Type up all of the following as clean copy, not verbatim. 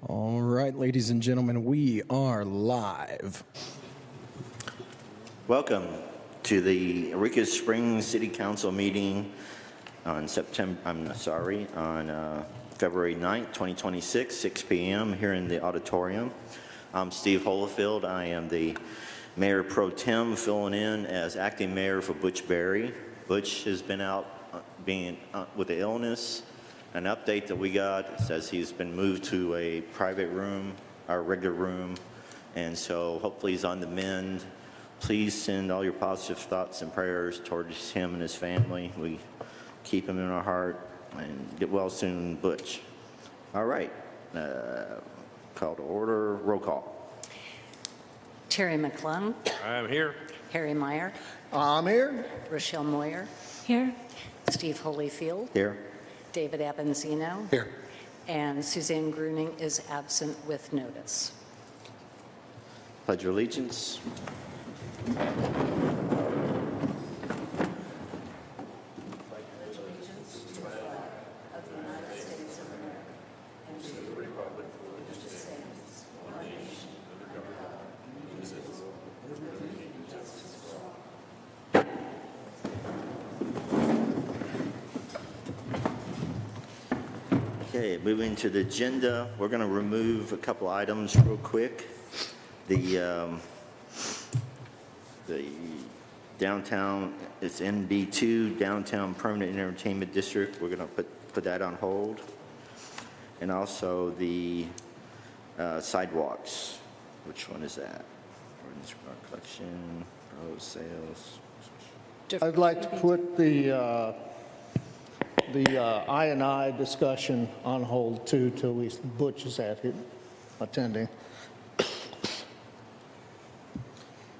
All right, ladies and gentlemen, we are live. Welcome to the Eureka Springs City Council meeting on February 9th, 2026, 6 p.m. here in the auditorium. I'm Steve Holofield. I am the Mayor Pro Tem filling in as acting mayor for Butch Berry. Butch has been out with the illness. An update that we got says he's been moved to a private room, our regular room, and so hopefully he's on the mend. Please send all your positive thoughts and prayers towards him and his family. We keep him in our heart and get well soon, Butch. All right, call to order, roll call. Terry McClung, I'm here. Harry Meyer, I'm here. Rochelle Moyer, Here. Steve Holyfield, Here. David Abbonzino, Here. and Suzanne Gruning is absent with notice. Pledge of allegiance. Okay, moving to the agenda, we're going to remove a couple items real quick. The downtown, it's NB2, Downtown Permanent Entertainment District. We're going to put that on hold. And also the sidewalks. Which one is that? Ordinance regarding collection, road sales. I'd like to put the I&I discussion on hold too, till Butch is attending.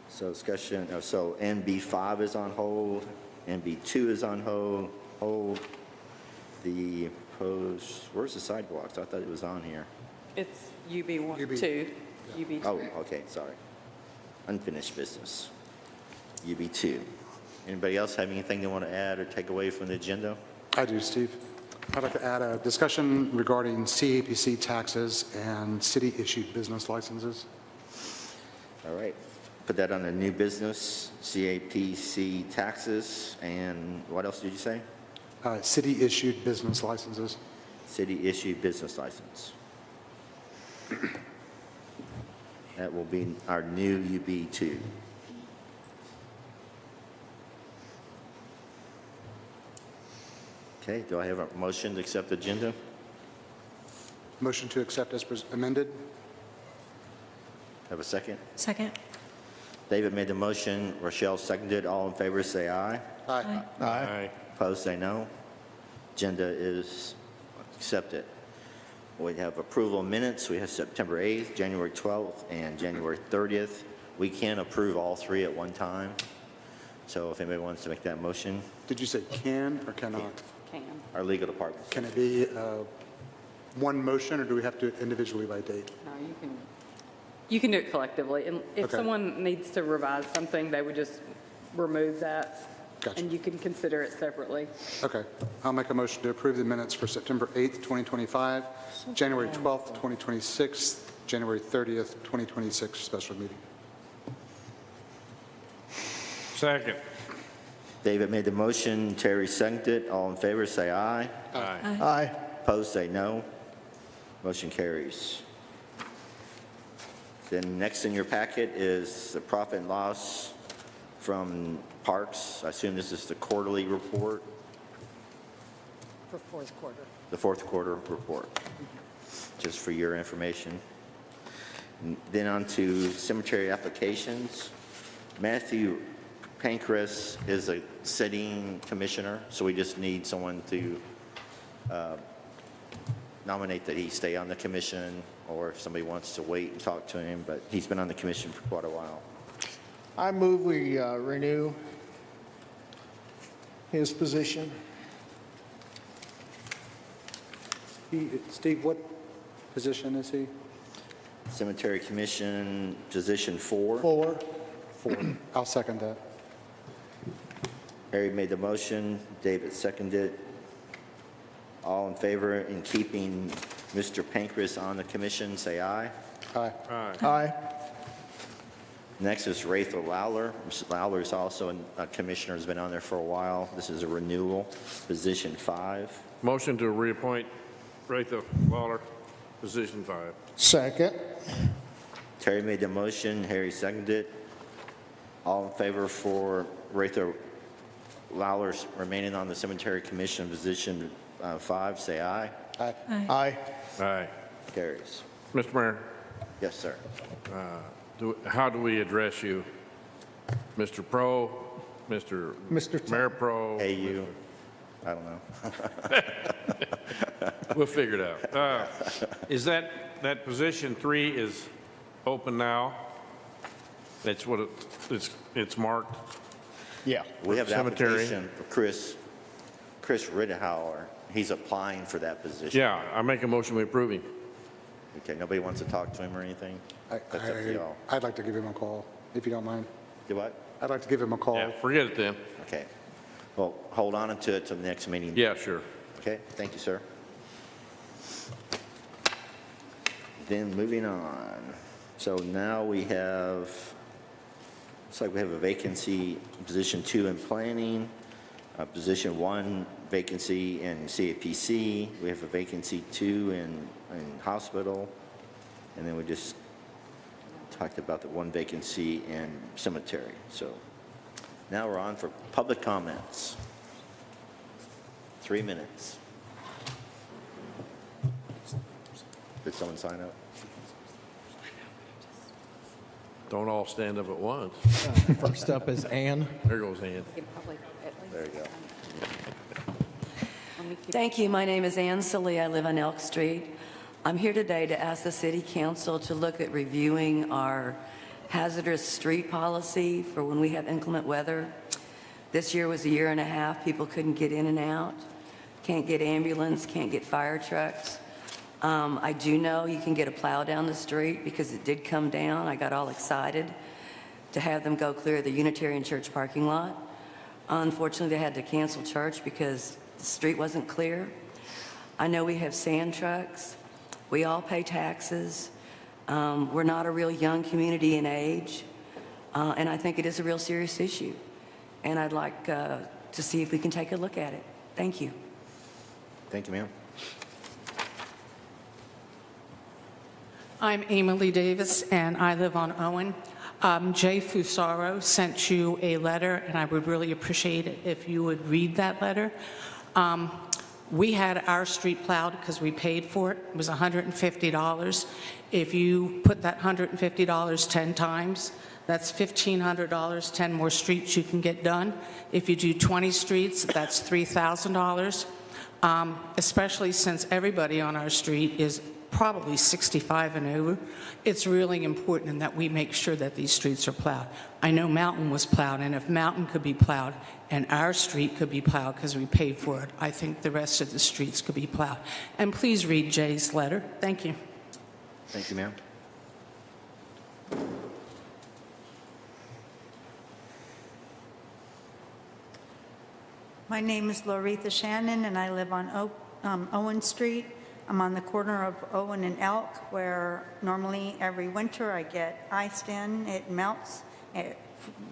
So discussion, so NB5 is on hold, NB2 is on hold. The proposed, where's the sidewalks? I thought it was on here. It's UB1, 2, UB2. Oh, okay, sorry. Unfinished business. UB2. Anybody else have anything they want to add or take away from the agenda? I do, Steve. I'd like to add a discussion regarding CAPC taxes and city-issued business licenses. All right. Put that on the new business, CAPC taxes, and what else did you say? City-issued business licenses. City-issued business license. That will be our new UB2. Okay, do I have a motion to accept the agenda? Motion to accept as amended. Have a second? Second. David made the motion, Rochelle seconded. All in favor say aye. Aye. Aye. Opposed say no. Agenda is accepted. We have approval of minutes. We have September 8th, January 12th, and January 30th. We can approve all three at one time. So if anybody wants to make that motion, Did you say can or cannot? Can. our legal department. Can it be one motion, or do we have to do it individually by date? No, you can do it collectively. And if Okay. someone needs to revise something, they would just remove that. Gotcha. And you can consider it separately. Okay. I'll make a motion to approve the minutes for September 8th, 2025, January 12th, 2026, January 30th, 2026 special meeting. Second. David made the motion, Terry seconded. All in favor say aye. Aye. Aye. Opposed say no. Motion carries. Then next in your packet is the profit and loss from Parks. I assume this is the quarterly report, For fourth quarter. the fourth quarter report, just for your information. And then on to cemetery applications. Matthew Pancras is a sitting commissioner, so we just need someone to nominate that he stay on the commission, or if somebody wants to wait and talk to him, but he's been on the commission for quite a while. I move we renew his position. Steve, what position is he? Cemetery Commission, position 4. 4. I'll second that. Harry made the motion, David seconded. All in favor in keeping Mr. Pancras on the commission, say aye. Aye. Aye. Next is Rachel Lawler. Mrs. Lawler is also a commissioner, has been on there for a while. This is a renewal, position 5. Motion to reappoint Rachel Lawler, position 5. Second. Terry made the motion, Harry seconded. All in favor for Rachel Lawler remaining on the Cemetery Commission, position 5, say aye. Aye. Aye. Aye. Carries. Mr. Mayor, Yes, sir. how do we address you? Mr. Pro, Mr. Mr. Mayor Pro? Hey, you. I don't know. We'll figure it out. Is that position 3 is open now? That's what it's marked? Yeah. We have an Cemetery. application for Chris Rittenhauer. He's applying for that position. Yeah, I make a motion we approve him. Okay, nobody wants to talk to him or anything? That's up to y'all. I'd like to give him a call, if you don't mind. Do what? I'd like to give him a call. Yeah, forget it then. Okay. Well, hold on to it till the next meeting. Yeah, sure. Okay, thank you, sir. Then moving on. So now we have, looks like we have a vacancy, position 2 in planning, position 1 vacancy in CAPC. We have a vacancy 2 in hospital. And then we just talked about the 1 vacancy in cemetery. So now we're on for public comments. 3 minutes. Did someone sign up? Don't all stand up at once. First up is Ann. There goes Ann. There you go. Thank you. My name is Ann Salee. I live on Elk Street. I'm here today to ask the City Council to look at reviewing our hazardous street policy for when we have inclement weather. This year was a year and a half. People couldn't get in and out. Can't get ambulance, can't get fire trucks. I do know you can get a plow down the street because it did come down. I got all excited to have them go clear the Unitarian Church parking lot. Unfortunately, they had to cancel church because the street wasn't clear. I know we have sand trucks. We all pay taxes. We're not a real young community in age, and I think it is a real serious issue. And I'd like to see if we can take a look at it. Thank you. Thank you, ma'am. I'm Emily Davis, and I live on Owen. Jay Fusaro sent you a letter, and I would really appreciate it if you would read that letter. We had our street plowed because we paid for it. It was $150. If you put that $150 10 times, that's $1,500, 10 more streets you can get done. If you do 20 streets, that's $3,000, especially since everybody on our street is probably 65 and over. It's really important that we make sure that these streets are plowed. I know Mountain was plowed, and if Mountain could be plowed and our street could be plowed because we paid for it, I think the rest of the streets could be plowed. And please read Jay's letter. Thank you. Thank you, ma'am. My name is Loretha Shannon, and I live on Owen Street. I'm on the corner of Owen and Elk, where normally every winter I get iced in. It melts. It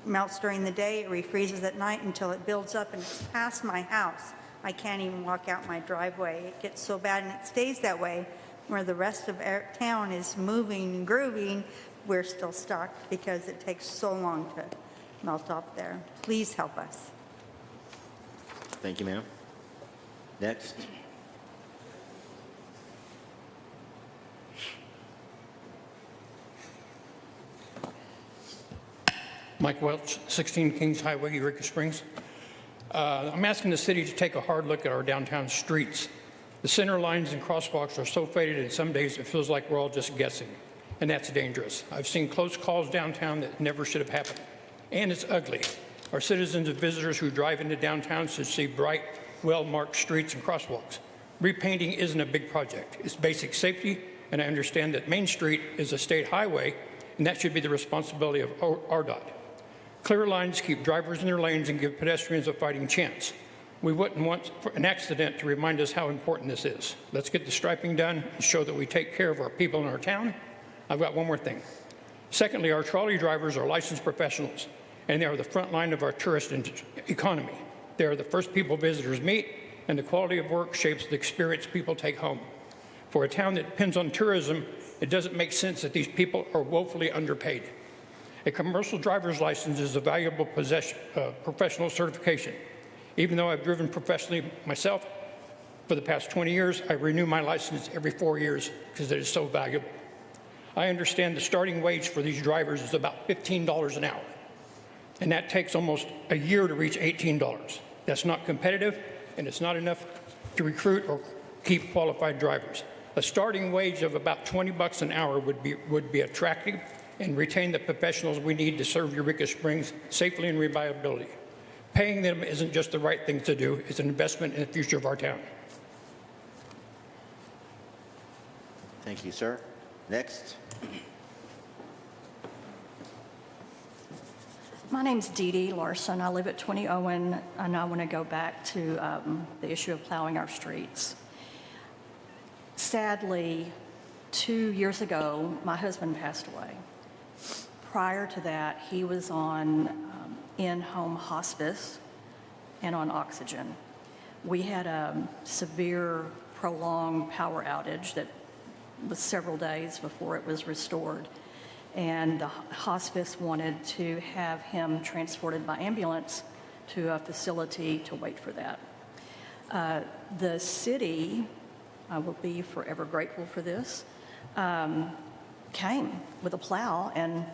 melts during the day. It refreezes at night until it builds up, and it's past my house. I can't even walk out my driveway. It gets so bad, and it stays that way. Where the rest of town is moving and grooving, we're still stuck because it takes so long to melt off there. Please help us. Thank you, ma'am. Next. Mike Welch, 16 Kings Highway, Eureka Springs. I'm asking the city to take a hard look at our downtown streets. The center lines and crosswalks are so faded, and some days it feels like we're all just guessing, and that's dangerous. I've seen close calls downtown that never should have happened, and it's ugly. Our citizens and visitors who drive into downtown should see bright, well-marked streets and crosswalks. Repainting isn't a big project. It's basic safety, and I understand that Main Street is a state highway, and that should be the responsibility of RDOT. Clear lines keep drivers in their lanes and give pedestrians a fighting chance. We wouldn't want an accident to remind us how important this is. Let's get the striping done and show that we take care of our people in our town. I've got one more thing. Secondly, our trolley drivers are licensed professionals, and they are the front line of our tourist economy. They are the first people visitors meet, and the quality of work shapes the experience people take home. For a town that depends on tourism, it doesn't make sense that these people are woefully underpaid. A commercial driver's license is a valuable professional certification. Even though I've driven professionally myself for the past 20 years, I renew my license every 4 years because it is so valuable. I understand the starting wage for these drivers is about $15 an hour, and that takes almost a year to reach $18. That's not competitive, and it's not enough to recruit or keep qualified drivers. A starting wage of about $20 an hour would be attractive and retain the professionals we need to serve Eureka Springs safely and reliability. Paying them isn't just the right thing to do, it's an investment in the future of our town. Thank you, sir. Next. My name's Dee Dee Larson. I live at 20 Owen, and I want to go back to the issue of plowing our streets. Sadly, 2 years ago, my husband passed away. Prior to that, he was on in-home hospice and on oxygen. We had a severe, prolonged power outage that was several days before it was restored. And the hospice wanted to have him transported by ambulance to a facility to wait for that. The city, I will be forever grateful for this, came with a plow and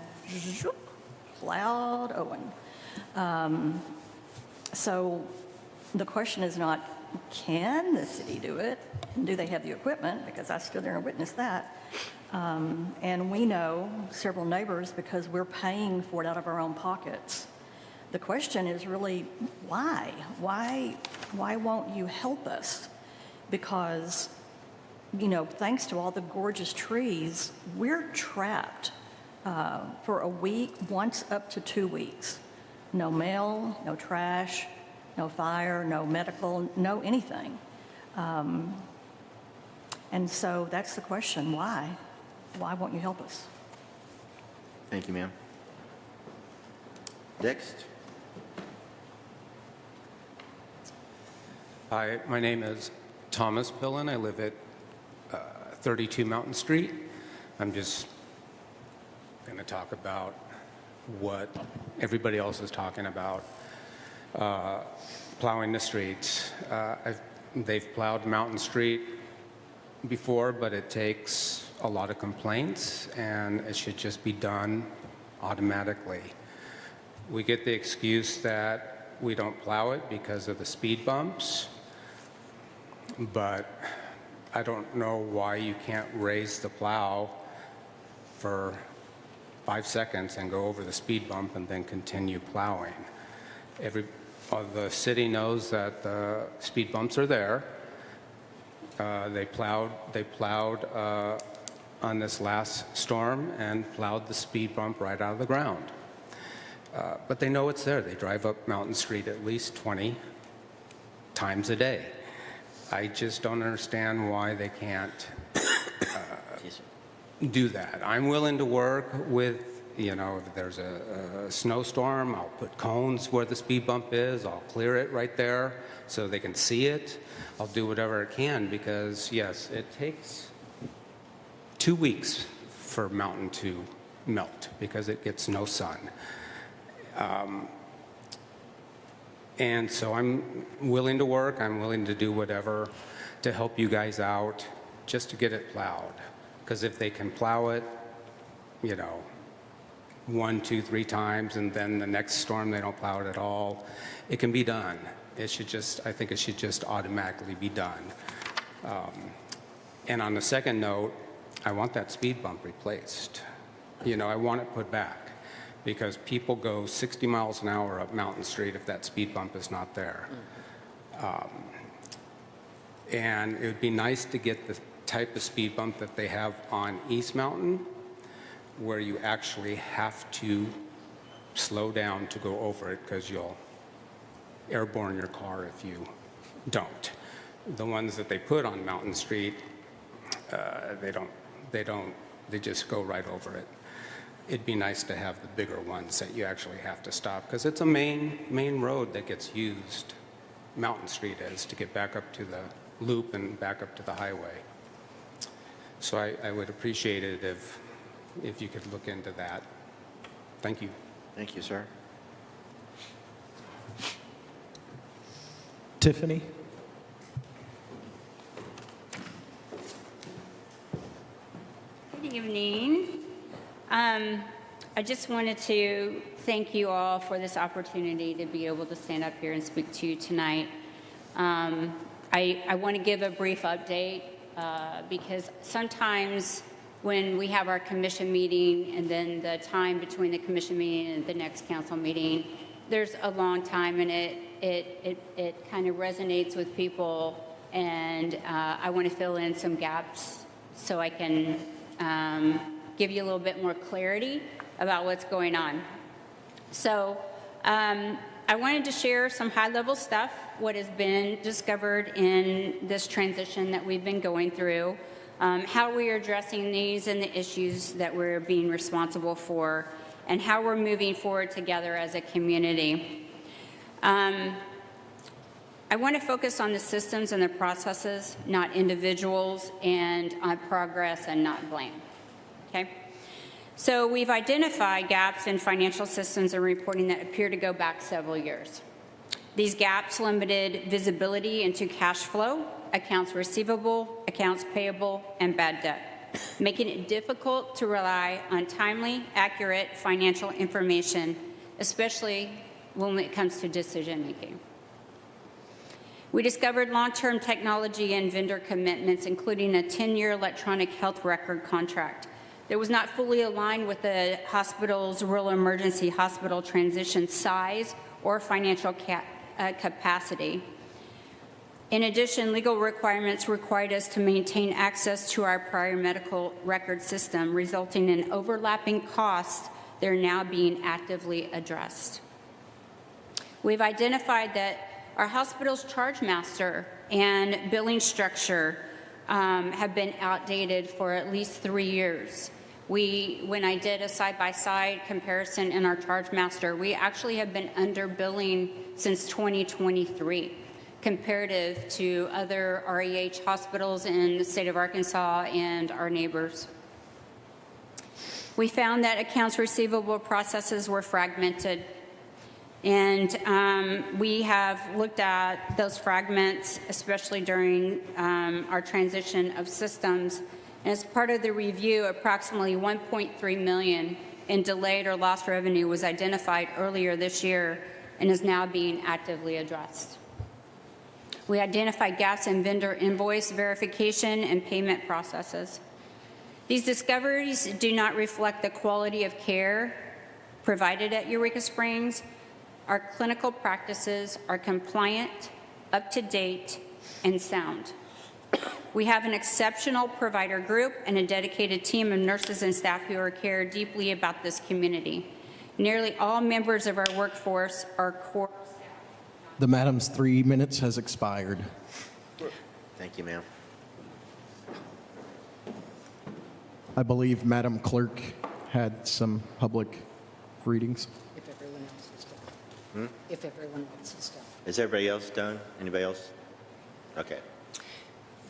plowed Owen. So the question is not, can the city do it? Do they have the equipment? Because I stood there and witnessed that. And we know several neighbors because we're paying for it out of our own pockets. The question is really, why? Why won't you help us? Because, you know, thanks to all the gorgeous trees, we're trapped for a week, once up to 2 weeks. No mail, no trash, no fire, no medical, no anything. And so that's the question, why? Why won't you help us? Thank you, ma'am. Next. Hi, my name is Thomas Pillen. I live at 32 Mountain Street. I'm just going to talk about what everybody else is talking about, plowing the streets. They've plowed Mountain Street before, but it takes a lot of complaints, and it should just be done automatically. We get the excuse that we don't plow it because of the speed bumps, but I don't know why you can't raise the plow for 5 seconds and go over the speed bump and then continue plowing. The city knows that the speed bumps are there. They plowed on this last storm and plowed the speed bump right out of the ground. But they know it's there. They drive up Mountain Street at least 20 times a day. I just don't understand why they can't do that. I'm willing to work with, you know, if there's a snowstorm, I'll put cones where the speed bump is. I'll clear it right there so they can see it. I'll do whatever I can because, yes, it takes 2 weeks for Mountain to melt because it gets no sun. And so I'm willing to work. I'm willing to do whatever to help you guys out just to get it plowed. Because if they can plow it, you know, 1, 2, 3 times, and then the next storm they don't plow it at all, it can be done. I think it should just automatically be done. And on the second note, I want that speed bump replaced. You know, I want it put back because people go 60 miles an hour up Mountain Street if that speed bump is not there. And it would be nice to get the type of speed bump that they have on East Mountain, where you actually have to slow down to go over it because airborne your car if you don't. The ones that they put on Mountain Street, they just go right over it. It'd be nice to have the bigger ones that you actually have to stop, because it's a main road that gets used. Mountain Street is, to get back up to the loop and back up to the highway. So I would appreciate it if you could look into that. Thank you. Thank you, sir. Tiffany? Good evening. I just wanted to thank you all for this opportunity to be able to stand up here and speak to you tonight. I want to give a brief update because sometimes when we have our commission meeting and then the time between the commission meeting and the next council meeting, there's a long time, and it kind of resonates with people, and I want to fill in some gaps so I can give you a little bit more clarity about what's going on. So I wanted to share some high-level stuff, what has been discovered in this transition that we've been going through, how we are addressing these and the issues that we're being responsible for, and how we're moving forward together as a community. I want to focus on the systems and the processes, not individuals, and on progress and not blame. Okay? So we've identified gaps in financial systems and reporting that appear to go back several years. These gaps limited visibility into cash flow, accounts receivable, accounts payable, and bad debt, making it difficult to rely on timely, accurate financial information, especially when it comes to decision making. We discovered long-term technology and vendor commitments, including a 10-year electronic health record contract that was not fully aligned with the hospital's rural emergency hospital transition size or financial capacity. In addition, legal requirements required us to maintain access to our prior medical record system, resulting in overlapping costs that are now being actively addressed. We've identified that our hospital's charge master and billing structure have been outdated for at least 3 years. When I did a side-by-side comparison in our charge master, we actually have been under billing since 2023, comparative to other REH hospitals in the state of Arkansas and our neighbors. We found that accounts receivable processes were fragmented, and we have looked at those fragments, especially during our transition of systems. And as part of the review, approximately $1.3 million in delayed or lost revenue was identified earlier this year and is now being actively addressed. We identified gaps in vendor invoice verification and payment processes. These discoveries do not reflect the quality of care provided at Eureka Springs. Our clinical practices are compliant, up-to-date, and sound. We have an exceptional provider group and a dedicated team of nurses and staff who care deeply about this community. Nearly all members of our workforce are core staff. The madam's 3 minutes has expired. Thank you, ma'am. I believe Madam Clerk had some public readings. If everyone else is done. If everyone else is done. Is everybody else done? Anybody else? Okay.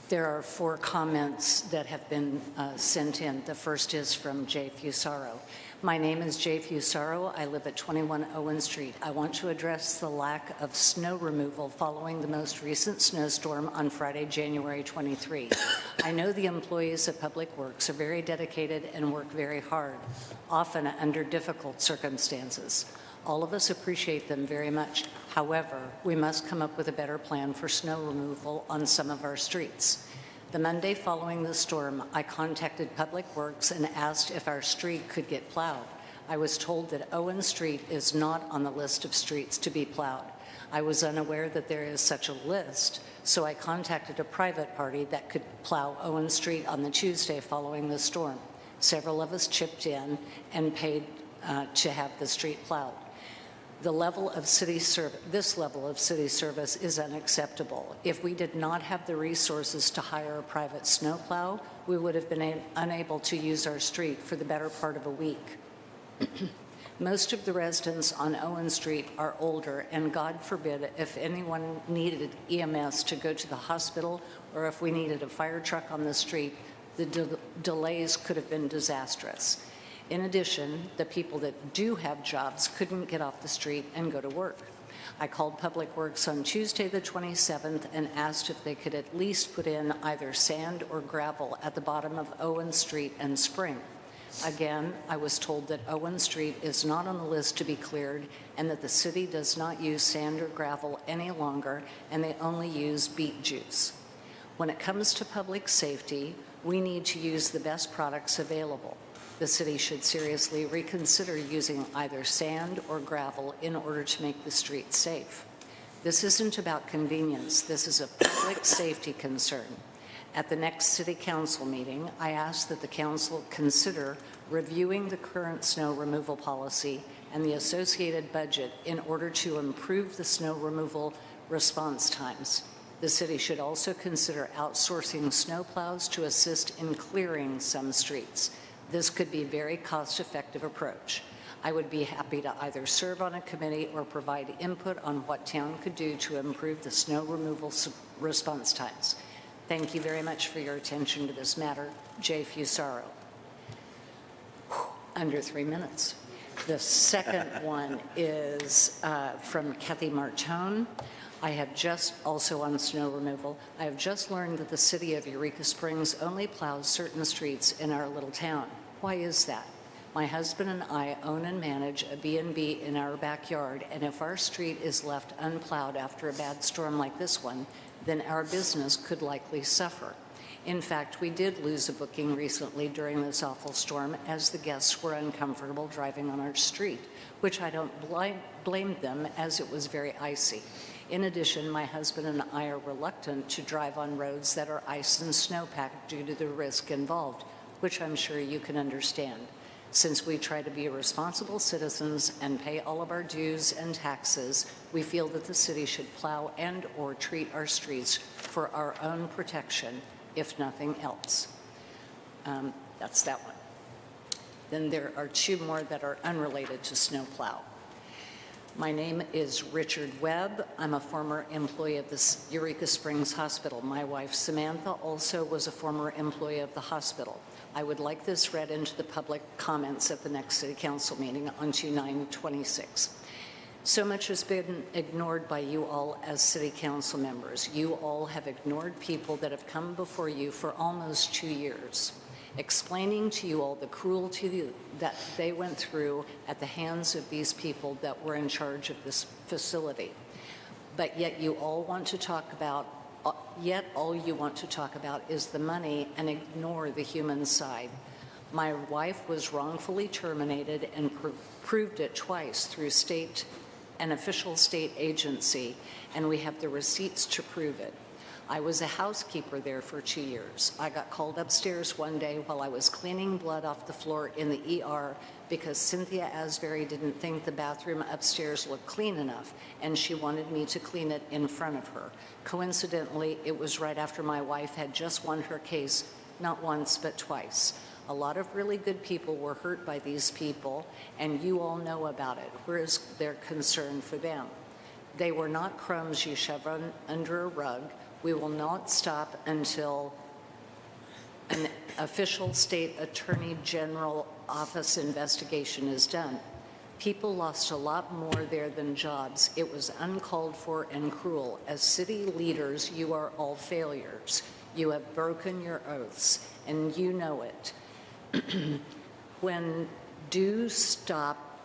There are 4 comments that have been sent in. The first is from Jay Fusaro. My name is Jay Fusaro. I live at 21 Owen Street. I want to address the lack of snow removal following the most recent snowstorm on Friday, January 23. I know the employees of Public Works are very dedicated and work very hard, often under difficult circumstances. All of us appreciate them very much. However, we must come up with a better plan for snow removal on some of our streets. The Monday following the storm, I contacted Public Works and asked if our street could get plowed. I was told that Owen Street is not on the list of streets to be plowed. I was unaware that there is such a list, so I contacted a private party that could plow Owen Street on the Tuesday following the storm. Several of us chipped in and paid to have the street plowed. This level of city service is unacceptable. If we did not have the resources to hire a private snowplow, we would have been unable to use our street for the better part of a week. Most of the residents on Owen Street are older, and God forbid if anyone needed EMS to go to the hospital or if we needed a fire truck on the street, the delays could have been disastrous. In addition, the people that do have jobs couldn't get off the street and go to work. I called Public Works on Tuesday the 27th and asked if they could at least put in either sand or gravel at the bottom of Owen Street and Spring. Again, I was told that Owen Street is not on the list to be cleared and that the city does not use sand or gravel any longer and they only use beet juice. When it comes to public safety, we need to use the best products available. The city should seriously reconsider using either sand or gravel in order to make the streets safe. This isn't about convenience. This is a public safety concern. At the next City Council meeting, I asked that the Council consider reviewing the current snow removal policy and the associated budget in order to improve the snow removal response times. The city should also consider outsourcing snowplows to assist in clearing some streets. This could be a very cost-effective approach. I would be happy to either serve on a committee or provide input on what town could do to improve the snow removal response times. Thank you very much for your attention to this matter. Jay Fusaro. Under 3 minutes. The second one is from Kathy Martone. I have just, also on snow removal, I have just learned that the city of Eureka Springs only plows certain streets in our little town. Why is that? My husband and I own and manage a B&B in our backyard, and if our street is left unplowed after a bad storm like this one, then our business could likely suffer. In fact, we did lose a booking recently during this awful storm as the guests were uncomfortable driving on our street, which I don't blame them as it was very icy. In addition, my husband and I are reluctant to drive on roads that are ice and snowpacked due to the risk involved, which I'm sure you can understand. Since we try to be responsible citizens and pay all of our dues and taxes, we feel that the city should plow and or treat our streets for our own protection, if nothing else. That's that one. Then there are two more that are unrelated to snowplow. My name is Richard Webb. I'm a former employee of the Eureka Springs Hospital. My wife, Samantha, also was a former employee of the hospital. I would like this read into the public comments at the next City Council meeting on 2/9/26. So much has been ignored by you all as City Council members. You all have ignored people that have come before you for almost 2 years, explaining to you all the cruelty that they went through at the hands of these people that were in charge of this facility. But yet you all want to talk about Yet all you want to talk about is the money and ignore the human side. My wife was wrongfully terminated and proved it twice through an official state agency, and we have the receipts to prove it. I was a housekeeper there for 2 years. I got called upstairs one day while I was cleaning blood off the floor in the ER because Cynthia Asbury didn't think the bathroom upstairs looked clean enough, and she wanted me to clean it in front of her. Coincidentally, it was right after my wife had just won her case, not once, but twice. A lot of really good people were hurt by these people, and you all know about it. Where is their concern for them? They were not crumbs you shove under a rug. We will not stop until an official state attorney general office investigation is done. People lost a lot more there than jobs. It was uncalled for and cruel. As city leaders, you are all failures. You have broken your oaths, and you know it. When do stop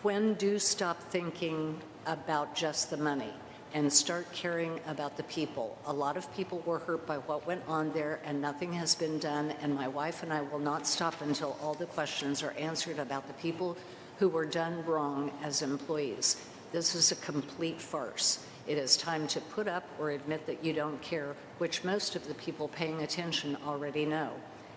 thinking about just the money and start caring about the people? A lot of people were hurt by what went on there, and nothing has been done, and my wife and I will not stop until all the questions are answered about the people who were done wrong as employees. This is a complete farce. It is time to put up or admit that you don't care, which most of the people paying attention already know.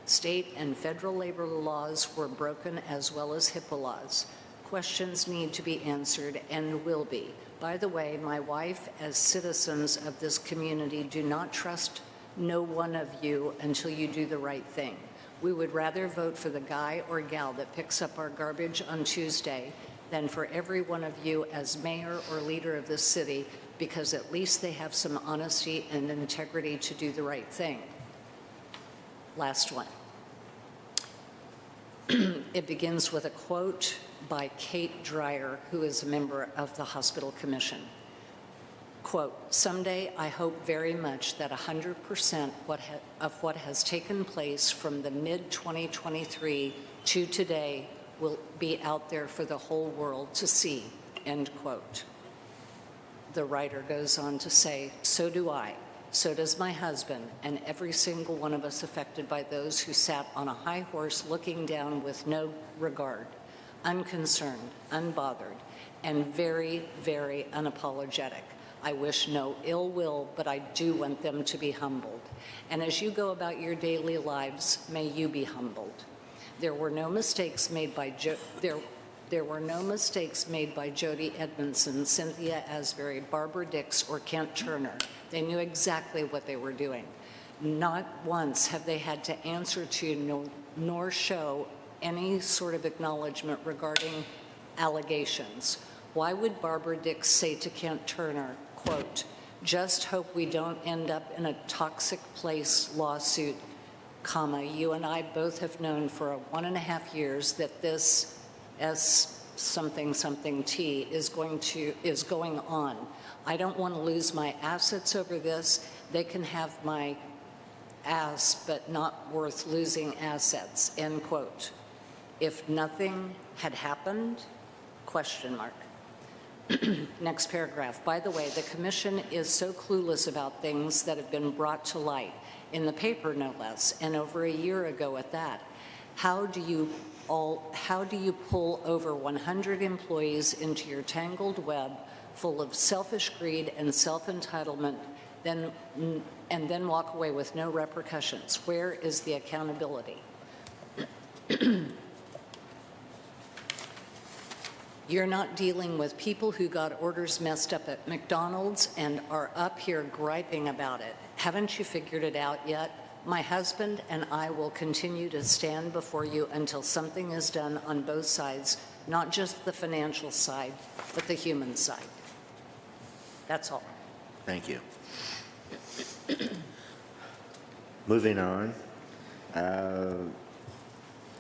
State and federal labor laws were broken as well as HIPAA laws. Questions need to be answered and will be. By the way, my wife, as citizens of this community, do not trust no one of you until you do the right thing. We would rather vote for the guy or gal that picks up our garbage on Tuesday than for every one of you as mayor or leader of this city, because at least they have some honesty and integrity to do the right thing. Last one. It begins with a quote by Kate Dreyer, who is a member of the Hospital Commission. Quote, "Someday I hope very much that 100% of what has taken place from the mid-2023 to today will be out there for the whole world to see," end quote. The writer goes on to say, "So do I. So does my husband and every single one of us affected by those who sat on a high horse looking down with no regard, unconcerned, unbothered, and very, very unapologetic. I wish no ill will, but I do want them to be humbled. And as you go about your daily lives, may you be humbled. There were no mistakes made by There were no mistakes made by Jody Edmondson, Cynthia Asbury, Barbara Dix, or Kent Turner. They knew exactly what they were doing. Not once have they had to answer to nor show any sort of acknowledgement regarding allegations. Why would Barbara Dix say to Kent Turner, quote, 'Just hope we don't end up in a toxic place lawsuit, comma, you and I both have known for 1.5 years that this S something something T is going on. I don't want to lose my assets over this. They can have my ass, but not worth losing assets,' end quote. If nothing had happened, question mark. Next paragraph. By the way, the commission is so clueless about things that have been brought to light, in the paper no less, and over a year ago at that. How do you pull over 100 employees into your tangled web full of selfish greed and self-entitlement, and then walk away with no repercussions? Where is the accountability? You're not dealing with people who got orders messed up at McDonald's and are up here griping about it. Haven't you figured it out yet? My husband and I will continue to stand before you until something is done on both sides, not just the financial side, but the human side. That's all. Thank you. Moving on.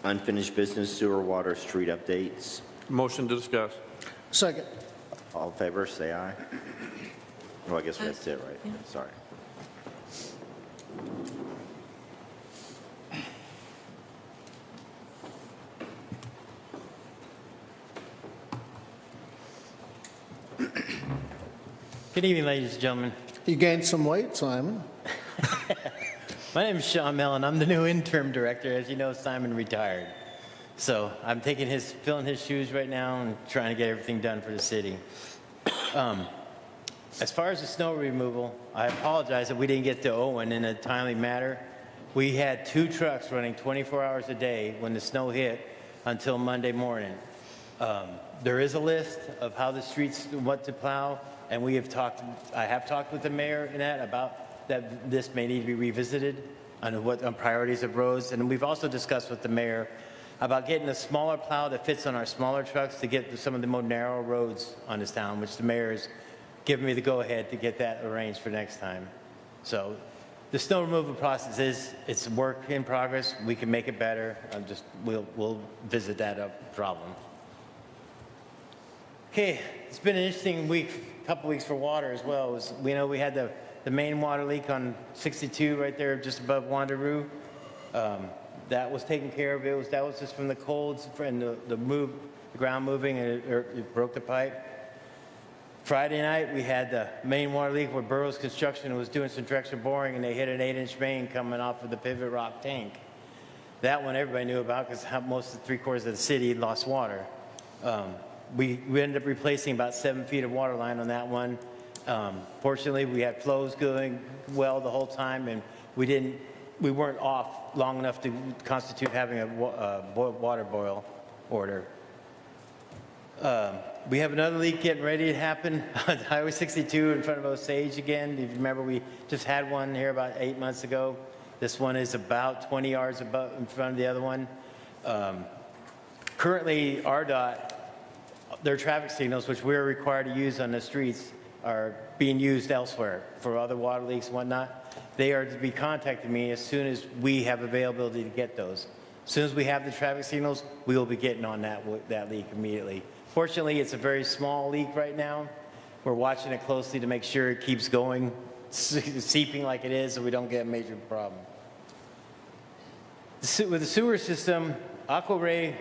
Unfinished business, sewer, water, street updates. Motion to discuss. Second. All in favor, say aye. Well, I guess that's it, right? Sorry. Good evening, ladies and gentlemen. You gained some weight, Simon. My name is Sean Mellon. I'm the new interim director. As you know, Simon retired. So I'm filling his shoes right now and trying to get everything done for the city. As far as the snow removal, I apologize that we didn't get to Owen in a timely manner. We had 2 trucks running 24 hours a day when the snow hit until Monday morning. There is a list of how the streets, what to plow, and I have talked with the mayor and that about that this may need to be revisited on priorities of roads. And we've also discussed with the mayor about getting a smaller plow that fits on our smaller trucks to get to some of the more narrow roads on this town, which the mayor has given me the go-ahead to get that arranged for next time. So the snow removal process it's a work in progress. We can make it better. We'll visit that problem. Okay, it's been an interesting couple weeks for water as well. We know we had the main water leak on 62 right there just above Wanderoo. That was taken care of. That was just from the colds and the ground moving, and it broke the pipe. Friday night, we had the main water leak where Burroughs Construction was doing some directional boring, and they hit an 8-inch main coming off of the Pivot Rock tank. That one everybody knew about because most of the 3/4 of the city lost water. We ended up replacing about 7 feet of water line on that one. Fortunately, we had flows going well the whole time, and we weren't off long enough to constitute having a water boil order. We have another leak getting ready to happen on Highway 62 in front of Osage again. If you remember, we just had one here about 8 months ago. This one is about 20 yards above in front of the other one. Currently, RDOT, their traffic signals, which we're required to use on the streets, are being used elsewhere for other water leaks and whatnot. They are to be contacting me as soon as we have availability to get those. As soon as we have the traffic signals, we will be getting on that leak immediately. Fortunately, it's a very small leak right now. We're watching it closely to make sure it keeps going, seeping like it is, so we don't get a major problem. With the sewer system, AquaRay,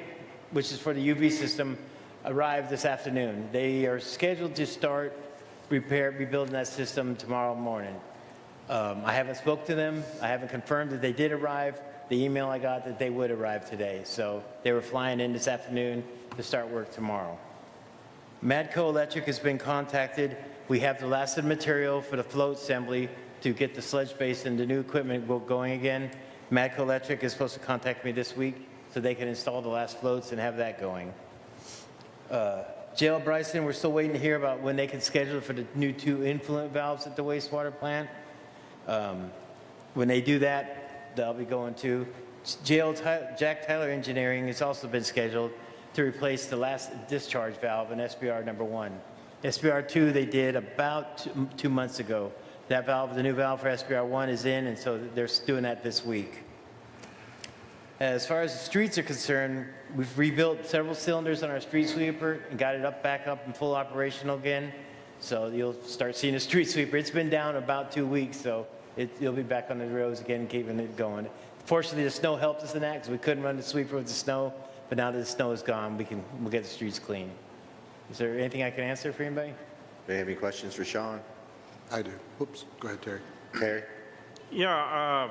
which is for the UV system, arrived this afternoon. They are scheduled to start rebuilding that system tomorrow morning. I haven't spoke to them. I haven't confirmed that they did arrive. The email I got that they would arrive today. So they were flying in this afternoon to start work tomorrow. Madco Electric has been contacted. We have the last of the material for the float assembly to get the sludge base and the new equipment going again. Madco Electric is supposed to contact me this week so they can install the last floats and have that going. JL Bryson, we're still waiting to hear about when they can schedule for the new 2 influent valves at the wastewater plant. When they do that, they'll be going to. Jack Tyler Engineering has also been scheduled to replace the last discharge valve in SBR number 1. SBR 2 they did about 2 months ago. That valve, the new valve for SBR 1 is in, and so they're doing that this week. As far as the streets are concerned, we've rebuilt several cylinders on our street sweeper and got it back up and full operational again. So you'll start seeing a street sweeper. It's been down about 2 weeks, so you'll be back on the roads again, keeping it going. Fortunately, the snow helped us in that because we couldn't run the sweeper with the snow. But now that the snow is gone, we'll get the streets clean. Is there anything I can answer for anybody? Do you have any questions for Sean? I do. Oops. Go ahead, Terry. Terry? Yeah,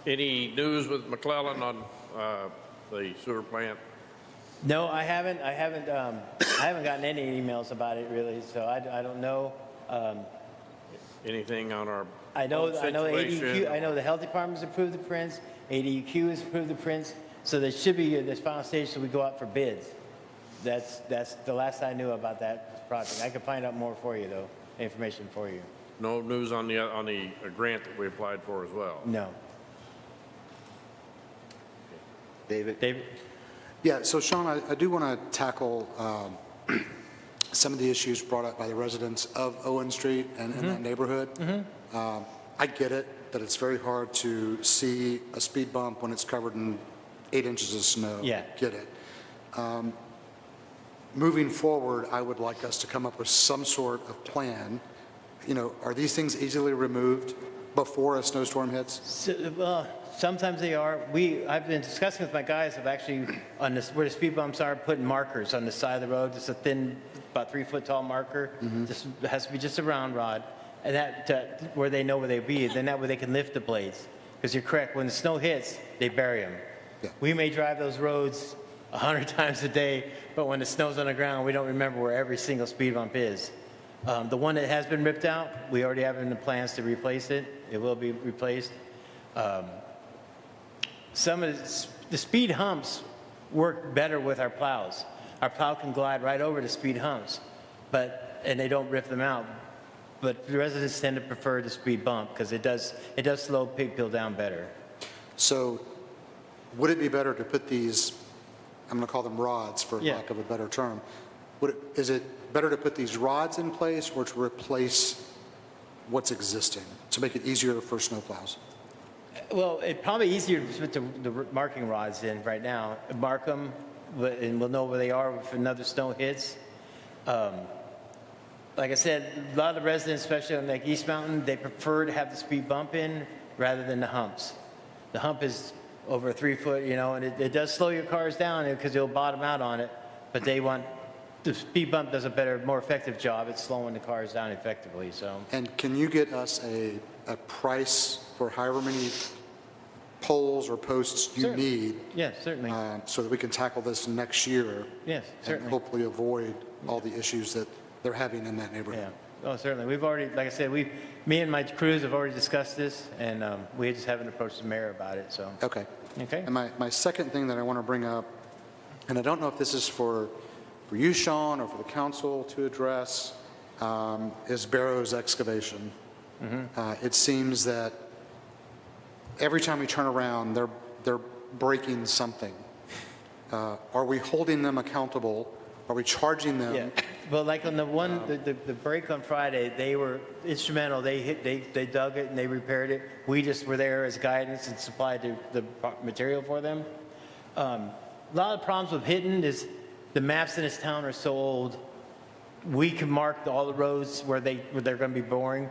any news with McClellan on the sewer plant? No, I haven't. I haven't gotten any emails about it really, so I don't know. Anything on our I know situation? ADQ. I know the health department's approved the prints. ADQ has approved the prints. So there should be this final stage, so we go out for bids. That's the last I knew about that project. I could find out more for you though, information for you. No news on the grant that we applied for as well? No. David? Yeah, so Sean, I do want to tackle some of the issues brought up by the residents of Owen Street and in that neighborhood. I get it, that it's very hard to see a speed bump when it's covered in 8 inches of snow. Yeah. Get it. Moving forward, I would like us to come up with some sort of plan. You know, are these things easily removed before a snowstorm hits? So, sometimes they are. I've been discussing with my guys of actually, where the speed bumps are, putting markers on the side of the road, just a thin, about 3 foot tall marker. Just it has to be just a round rod, and that where they know where they be. Then that way they can lift the blades. Because you're correct, when the snow hits, they bury them. Yeah. We may drive those roads 100 times a day, but when the snow's on the ground, we don't remember where every single speed bump is. The one that has been ripped out, we already have in the plans to replace it. It will be replaced. Some of the speed humps work better with our plows. Our plow can glide right over the speed humps, and they don't rip them out. But the residents tend to prefer the speed bump because it does slow people down better. So would it be better to put these, I'm going to call them rods for lack of a better term, is it better to put these rods in place or to replace what's existing to make it easier for snowplows? Well, it's probably easier to put the marking rods in right now. Mark them, and we'll know where they are if another snow hits. Like I said, a lot of the residents, especially on like East Mountain, they prefer to have the speed bump in rather than the humps. The hump is over 3 foot, and it does slow your cars down because you'll bottom out on it, but the speed bump does a better, more effective job at slowing the cars down effectively, so. And can you get us a price for however many poles or posts you need? Yes, certainly. So that we can tackle this next year. Yes, certainly. And hopefully avoid all the issues that they're having in that neighborhood. Yeah. Oh, certainly. We've already, like I said, me and my crews have already discussed this, and we just haven't approached the mayor about it, so. Okay. Okay. And my second thing that I want to bring up, and I don't know if this is for for you, Sean, or for the council to address is Barrows excavation. It seems that every time we turn around, they're breaking something. Are we holding them accountable? Are we charging them? Yeah, but like on the one, the break on Friday, they were instrumental. They dug it and they repaired it. We just were there as guidance and supplied the material for them. A lot of problems with Hinton is the maps in this town are so old. We can mark all the roads where they're going to be boring.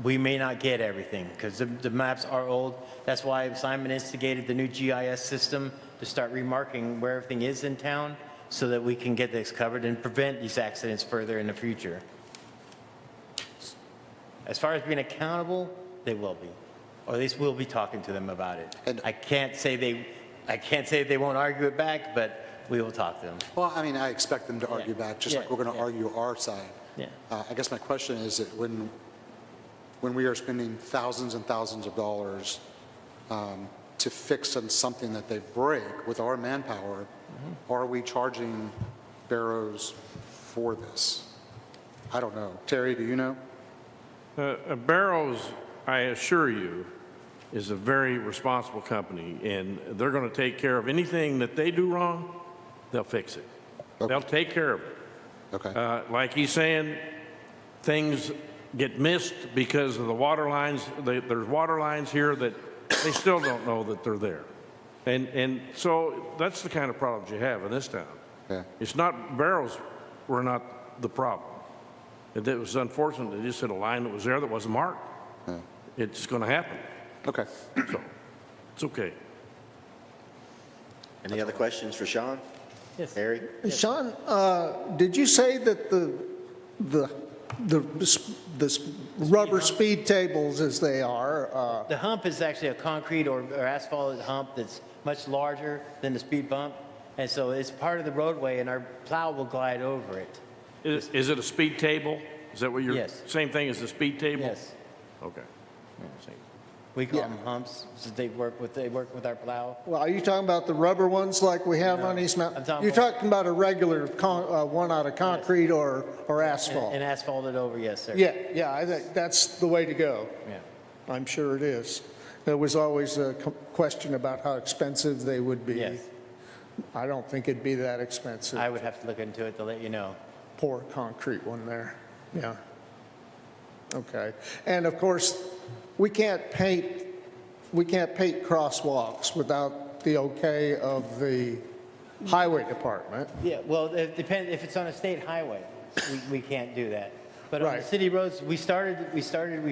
We may not get everything because the maps are old. That's why Simon instigated the new GIS system to start remarking where everything is in town, so that we can get this covered and prevent these accidents further in the future. As far as being accountable, they will be, or at least we'll be talking to them about it. And I can't say they won't argue it back, but we will talk to them. Well, I mean, I expect them to argue back, just like we're going to argue our side. Yeah. I guess my question is that when we are spending thousands and thousands of dollars to fix something that they break with our manpower, are we charging Barrows for this? I don't know. Terry, do you know? Barrows, I assure you, is a very responsible company, and they're going to take care of anything that they do wrong. They'll fix it. Okay. They'll take care of it. Okay. Like he's saying, things get missed because of the water lines. There's water lines here that they still don't know that they're there. And so that's the kind of problems you have in this town. Yeah. It's not, Barrows were not the problem. It was unfortunate. They just had a line that was there that wasn't marked. Yeah. It's going to happen. Okay. So it's okay. Any other questions for Sean? Yes. Harry? Yes. Sean, did you say that the rubber speed tables as they are? The hump is actually a concrete or asphalt hump that's much larger than the speed bump, and so it's part of the roadway, and our plow will glide over it. Is it a speed table? Is that what you're? Yes. Same thing as the speed table? Yes. Okay. Same. We call them humps, so they work with our plow. Well, are you talking about the rubber ones like we have on East Mountain? You're talking about a regular one out of concrete or asphalt? And asphalted over, yes, sir. Yeah, I think that's the way to go. Yeah. I'm sure it is. There was always a question about how expensive they would be. Yes. I don't think it'd be that expensive. I would have to look into it to let you know. Pour concrete one there. Yeah. Okay. And of course, we can't paint crosswalks without the okay of the highway department. Yeah, well, it depends. If it's on a state highway, we can't do that. But on the city roads, we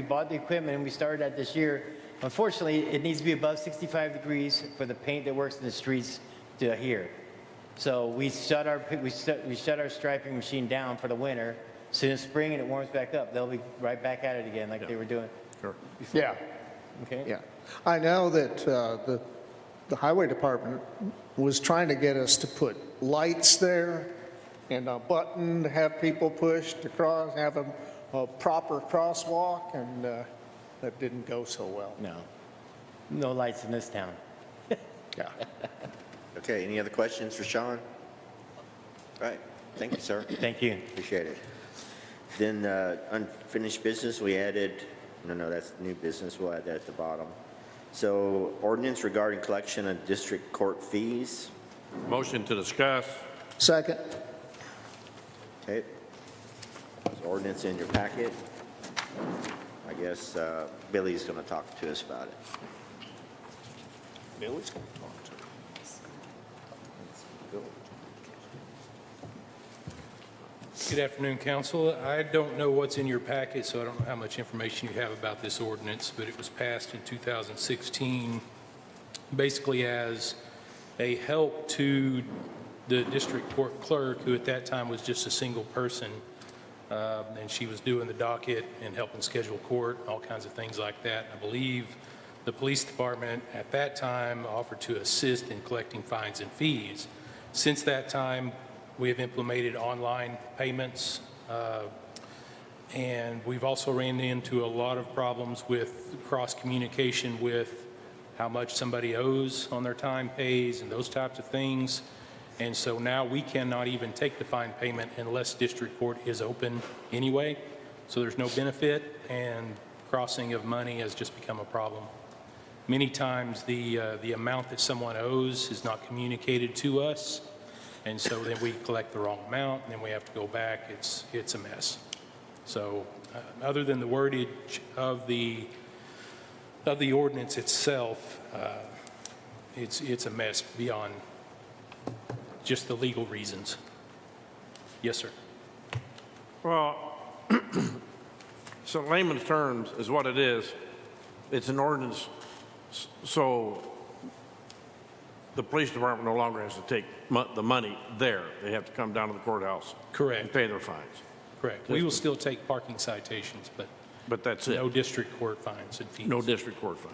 bought the equipment and we started that this year. Unfortunately, it needs to be above 65 degrees for the paint that works in the streets to adhere. So we shut our striping machine down for the winter. Soon as spring and it warms back up, they'll be right back at it again like they were doing before. Yeah. Okay. Yeah. I know that the highway department was trying to get us to put lights there and a button to have people push to cross, have a proper crosswalk, and that didn't go so well. No lights in this town. Yeah. Okay, any other questions for Sean? All right, thank you, sir. Thank you. Appreciate it. Then unfinished business, we added, no, that's new business, we'll add that at the bottom. So ordinance regarding collection of district court fees. Motion to discuss. Second. Okay. There's ordinance in your packet. I guess Billy's going to talk to us about it. Billy's going to talk to us. Good afternoon, Council. I don't know what's in your packet, so I don't know how much information you have about this ordinance, but it was passed in 2016 basically as a help to the district court clerk, who at that time was just a single person, and she was doing the docket and helping schedule court, all kinds of things like that. I believe the police department at that time offered to assist in collecting fines and fees. Since that time, we have implemented online payments, and we've also ran into a lot of problems with cross-communication with how much somebody owes on their time pays and those types of things. And so now we cannot even take the fine payment unless district court is open anyway. So there's no benefit, and crossing of money has just become a problem. Many times the amount that someone owes is not communicated to us, and so then we collect the wrong amount, and then we have to go back. It's a mess. So other than the wordage of the ordinance itself, it's a mess beyond just the legal reasons. Yes, sir. Well, so layman's terms is what it is. It's an ordinance, so the police department no longer has to take the money there. They have to come down to the courthouse. Correct. And pay their fines. Correct. We will still take parking citations, but that's it. No district court fines and fees. No district court fines.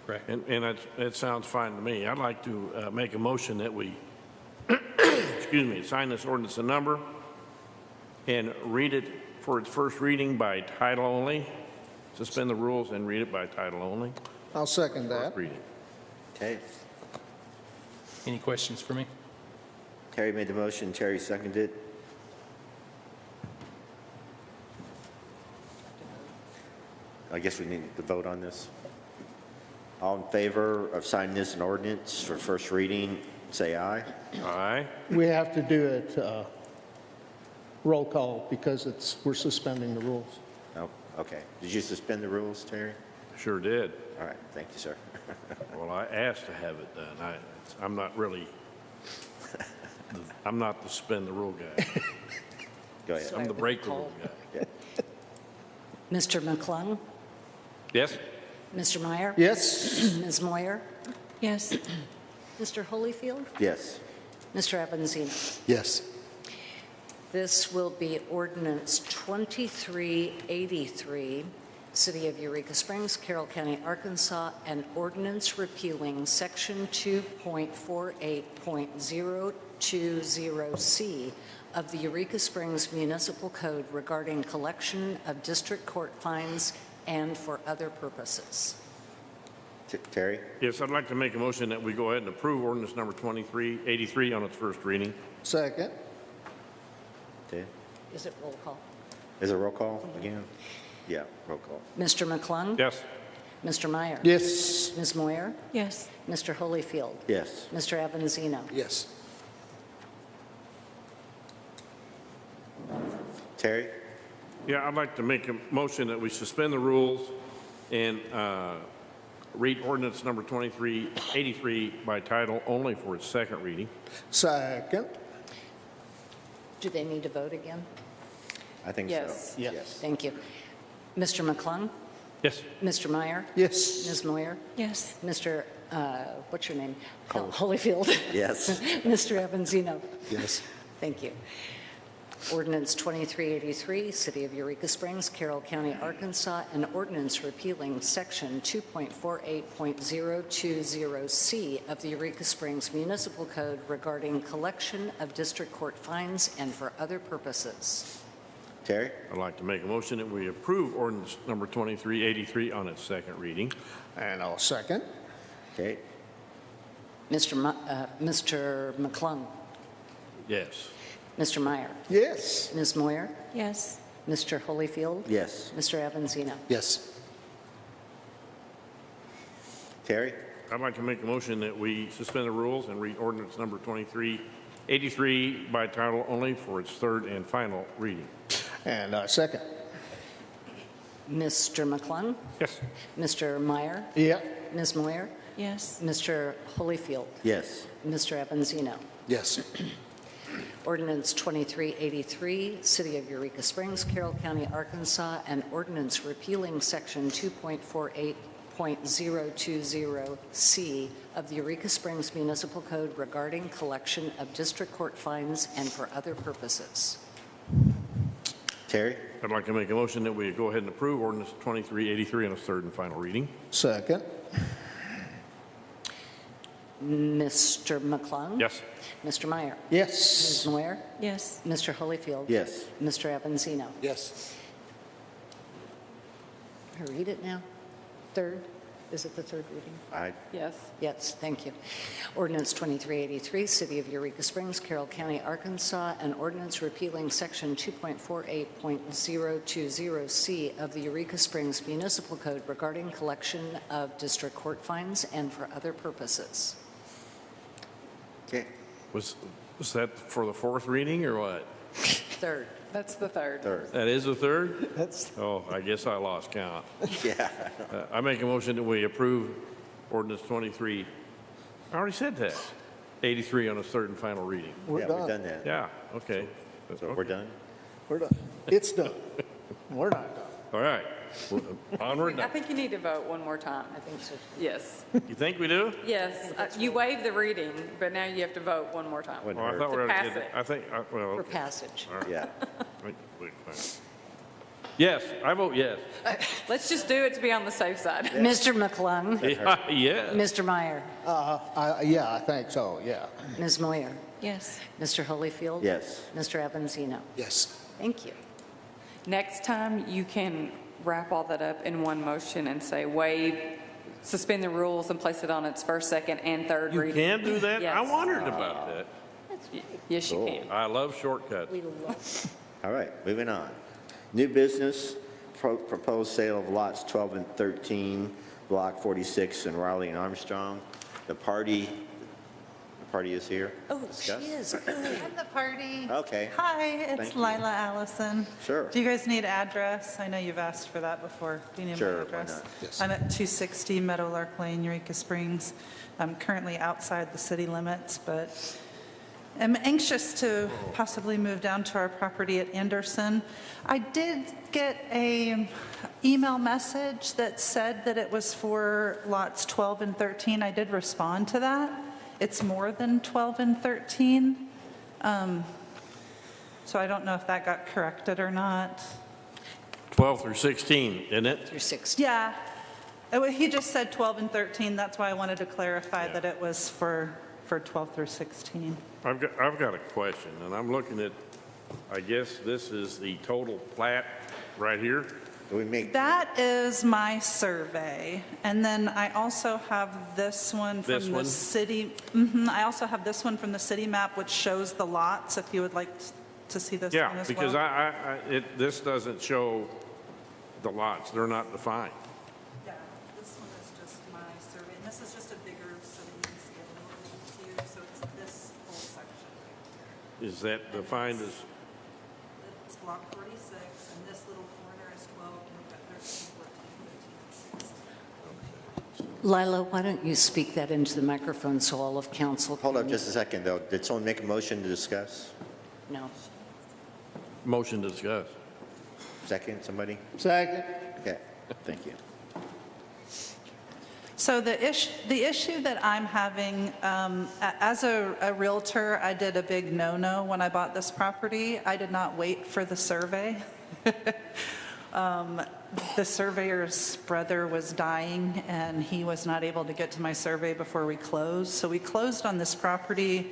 Correct. And that sounds fine to me. I'd like to make a motion that we, excuse me, sign this ordinance a number and read it for its first reading by title only, suspend the rules and read it by title only. I'll second that. First reading. Okay. Any questions for me? Terry made the motion, Terry seconded. I guess we need to vote on this. All in favor of signing this an ordinance for first reading, say aye. Aye. We have to do it roll call because we're suspending the rules. Oh, okay. Did you suspend the rules, Terry? Sure did. All right, thank you, sir. Well, I asked to have it done. I'm not really, I'm not the spin the rule guy. Go ahead. I'm the break the rule guy. Mr. McClung? Yes? Mr. Meyer? Yes. Ms. Moyer? Yes. Mr. Holyfield? Yes. Mr. Avanzino? Yes. This will be ordinance 2383, City of Eureka Springs, Carroll County, Arkansas, an ordinance repealing Section 2.48.020C of the Eureka Springs Municipal Code regarding collection of district court fines and for other purposes. Terry? Yes, I'd like to make a motion that we go ahead and approve ordinance number 2383 on its first reading. Second. Okay. Is it roll call? Is it roll call again? Yeah, roll call. Mr. McClung? Yes. Mr. Meyer? Yes. Ms. Moyer? Yes. Mr. Holyfield? Yes. Mr. Avanzino? Yes. Terry? Yeah, I'd like to make a motion that we suspend the rules and read ordinance number 2383 by title only for its second reading. Second. Do they need to vote again? I think Yes. so. Yes. Thank you. Mr. McClung? Yes. Mr. Meyer? Yes. Ms. Moyer? Yes. Mr., what's your name? Holyfield? Yes. Mr. Avanzino? Yes. Thank you. Ordinance 2383, City of Eureka Springs, Carroll County, Arkansas, an ordinance repealing Section 2.48.020C of the Eureka Springs Municipal Code regarding collection of district court fines and for other purposes. Terry? I'd like to make a motion that we approve ordinance number 2383 on its second reading. And I'll second. Okay. Mr. McClung? Yes. Mr. Meyer? Yes. Ms. Moyer? Yes. Mr. Holyfield? Yes. Mr. Avanzino? Yes. Terry? I'd like to make a motion that we suspend the rules and read ordinance number 2383 by title only for its third and final reading. And second. Mr. McClung? Yes. Mr. Meyer? Yeah. Ms. Moyer? Yes. Mr. Holyfield? Yes. Mr. Avanzino? Yes. Ordinance 2383, City of Eureka Springs, Carroll County, Arkansas, an ordinance repealing Section 2.48.020C of the Eureka Springs Municipal Code regarding collection of district court fines and for other purposes. Terry? I'd like to make a motion that we go ahead and approve ordinance 2383 on its third and final reading. Second. Mr. McClung? Yes. Mr. Meyer? Yes. Ms. Moyer? Yes. Mr. Holyfield? Yes. Mr. Yes. Avanzino? I read it now? Third? Is it the third reading? Yes. Yes, thank you. Ordinance 2383, City of Eureka Springs, Carroll County, Arkansas, an ordinance repealing Section 2.48.020C of the Eureka Springs Municipal Code regarding collection of district court fines and for other purposes. Okay. Was that for the fourth reading or what? Third. That's the third. That is the third? Oh, I guess I lost count. Yeah. I make a motion that we approve ordinance 23. I already said that. 83 on its third and final reading. We've done that. Yeah, okay. So we're done? We're done. It's done. We're not done. All right. Onward. I think you need to vote one more time. I think so. Yes. You think we do? Yes. You waived the reading, but now you have to vote one more time. Well, I thought we To already pass did. it. I think, well. For okay. passage. All right. Yeah. Wait. Yes, I vote yes. Let's just do it to be on the safe side. Mr. McClung? Yeah. Mr. Meyer? Yeah, I think so, yeah. Ms. Moyer? Yes. Mr. Holyfield? Yes. Mr. Avanzino? Yes. Thank you. Next time, you can wrap all that up in one motion and say waive, suspend the rules and place it on its first, second, and third You reading. can do that? I Yes. wondered about that. Yes, you can. I love shortcuts. All right, moving on. New business, proposed sale of lots 12 and 13, Block 46 in Raleigh and Armstrong. The party is here. Oh, she Discuss. is. I'm the party. Okay. Hi, it's Thank you. Lila Allison. Sure. Do you guys need address? I know you've asked for that before. Do you need Sure, my why address? not? Yes. I'm at 260 Meadowlark Lane, Eureka Springs. I'm currently outside the city limits, but I'm anxious to possibly move down to our property at Anderson. I did get a email message that said that it was for lots 12 and 13. I did respond to that. It's more than 12 and 13. So I don't know if that got corrected or not. 12 through 16, isn't it? Through 16. Yeah. He just said 12 and 13. That's why I wanted to clarify that it was for 12 through 16. I've got a question, and I'm looking at, I guess this is the total plat right here. That is my survey. And then I also have this one This from the one? city. I also have this one from the city map, which shows the lots, if you would like to see this one Yeah, as because well. this doesn't show the lots. They're not defined. Yeah, this one is just my survey. And this is just a bigger, so that you can see it a little bit too. So it's this whole section right here. Is that defined as, It's block 46, and this little corner is 12, and we've got 13, 14, 15, and 16. Lila, why don't you speak that into the microphone so all of council can... Hold up just a second, though. Did someone make a motion to discuss? No. motion to discuss? Second, somebody? Second. Okay, thank you. So the issue that I'm having, as a realtor, I did a big no-no when I bought this property. I did not wait for the survey. The surveyor's brother was dying, and he was not able to get to my survey before we closed. So we closed on this property,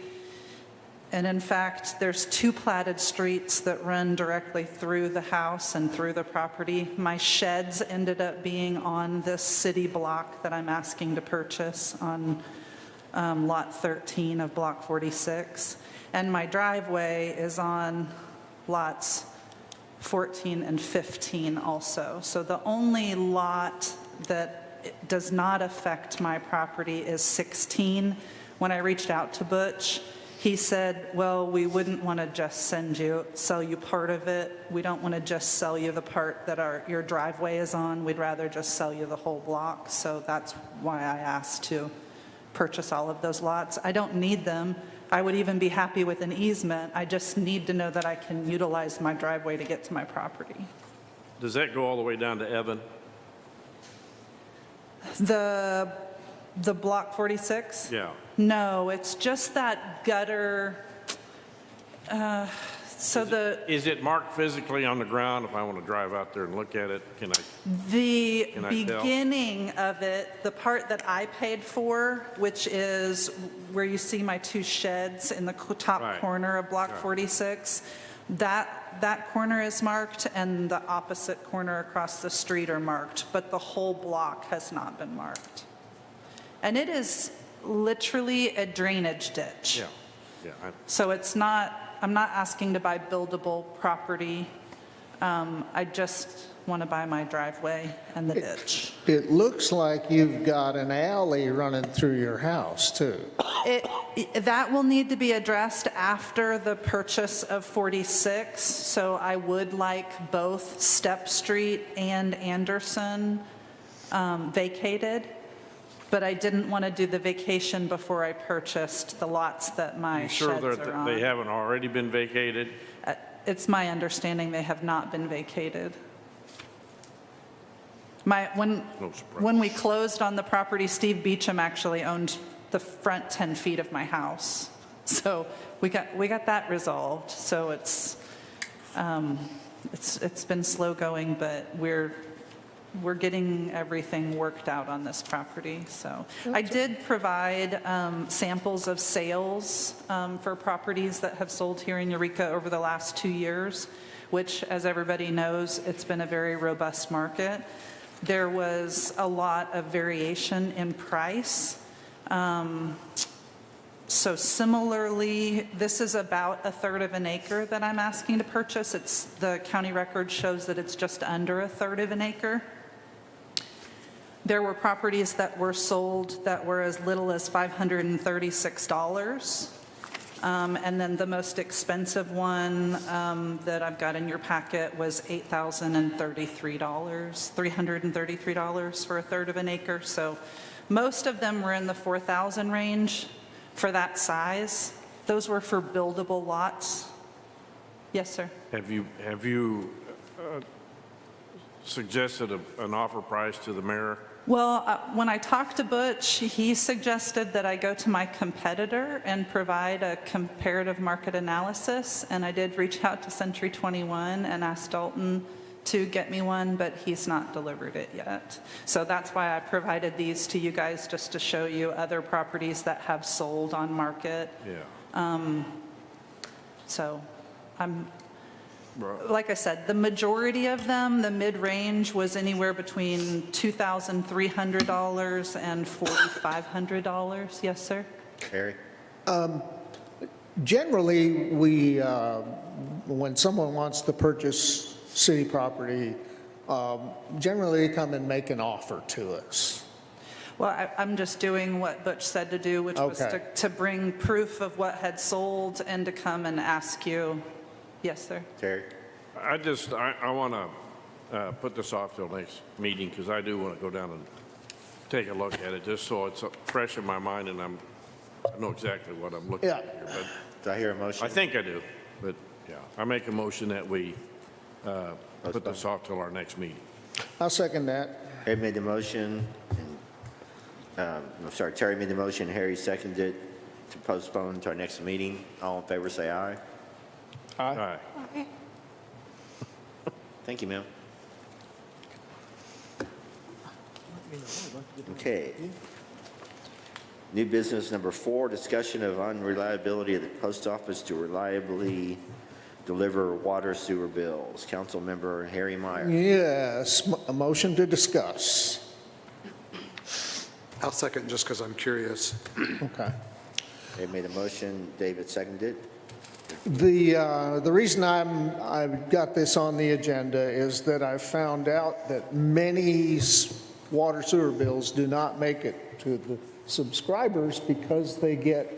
and in fact, there's 2 platted streets that run directly through the house and through the property. My sheds ended up being on this city block that I'm asking to purchase on lot 13 of block 46. And my driveway is on lots 14 and 15 also. So the only lot that does not affect my property is 16. When I reached out to Butch, he said, well, we wouldn't want to just sell you part of it. We don't want to just sell you the part that your driveway is on. We'd rather just sell you the whole block. So that's why I asked to purchase all of those lots. I don't need them. I would even be happy with an easement. I just need to know that I can utilize my driveway to get to my property. Does that go all the way down to Evan? The block 46? Yeah. No, it's just that gutter. Is it marked physically on the ground? If I want to drive out there and look at it, can I? The Can I tell? beginning of it, the part that I paid for, which is where you see my 2 sheds in the top Right. corner of block Right. 46, That corner is marked, and the opposite corner across the street are marked, but the whole block has not been marked. And it is literally a drainage ditch. Yeah. So it's not, I'm not asking to buy buildable property. I just want to buy my driveway and the ditch. It looks like you've got an alley running through your house, too. That will need to be addressed after the purchase of 46, so I would like both Step Street and Anderson vacated, but I didn't want to do the vacation before I purchased the lots that my You sure sheds are that on. they haven't already been vacated? It's my understanding they have not been vacated. When we closed on the property, Steve Beecham actually owned the front 10 feet of my house. So we got that resolved. So it's been slow going, but we're getting everything worked out on this property. So I did provide samples of sales for properties that have sold here in Eureka over the last 2 years, which, as everybody knows, it's been a very robust market. There was a lot of variation in price. So similarly, this is about 1/3 of an acre that I'm asking to purchase. The county record shows that it's just under 1/3 of an acre. There were properties that were sold that were as little as $536. And then the most expensive one that I've got in your packet was $333 for 1/3 of an acre. So most of them were in the 4,000 range for that size. Those were for buildable lots. Yes, sir. Have you suggested an offer price to the mayor? Well, when I talked to Butch, he suggested that I go to my competitor and provide a comparative market analysis, and I did reach out to Century 21 and asked Dalton to get me one, but he's not delivered it yet. So that's why I provided these to you guys, just to show you other properties that have sold on market. Yeah. So like I said, the majority of them, the mid-range was anywhere between $2,300 and $4,500. Yes, sir? Harry? Generally, when someone wants to purchase city property, generally they come and make an offer to us. Well, I'm just doing what Butch said to do, which was to bring proof of what had sold and to come and ask you. Yes, sir. Terry? I want to put this off till next meeting because I do want to go down and take a look at it just so it's fresh in my mind and I know exactly what I'm looking at here. But do I hear a motion? I think I do, but yeah, I make a motion that we put this off till our next meeting. I'll second that. Harry made the motion. Terry made the motion. Harry seconded to postpone to our next meeting. All in favor, say aye. Aye. Okay. Thank you, ma'am. Okay. New business number 4, discussion of unreliability of the post office to reliably deliver water sewer bills. Council member Harry Meyer. Yes, a motion to discuss. I'll second just because I'm curious. Okay. They made a motion. David seconded. The reason I've got this on the agenda is that I found out that many water sewer bills do not make it to the subscribers because they get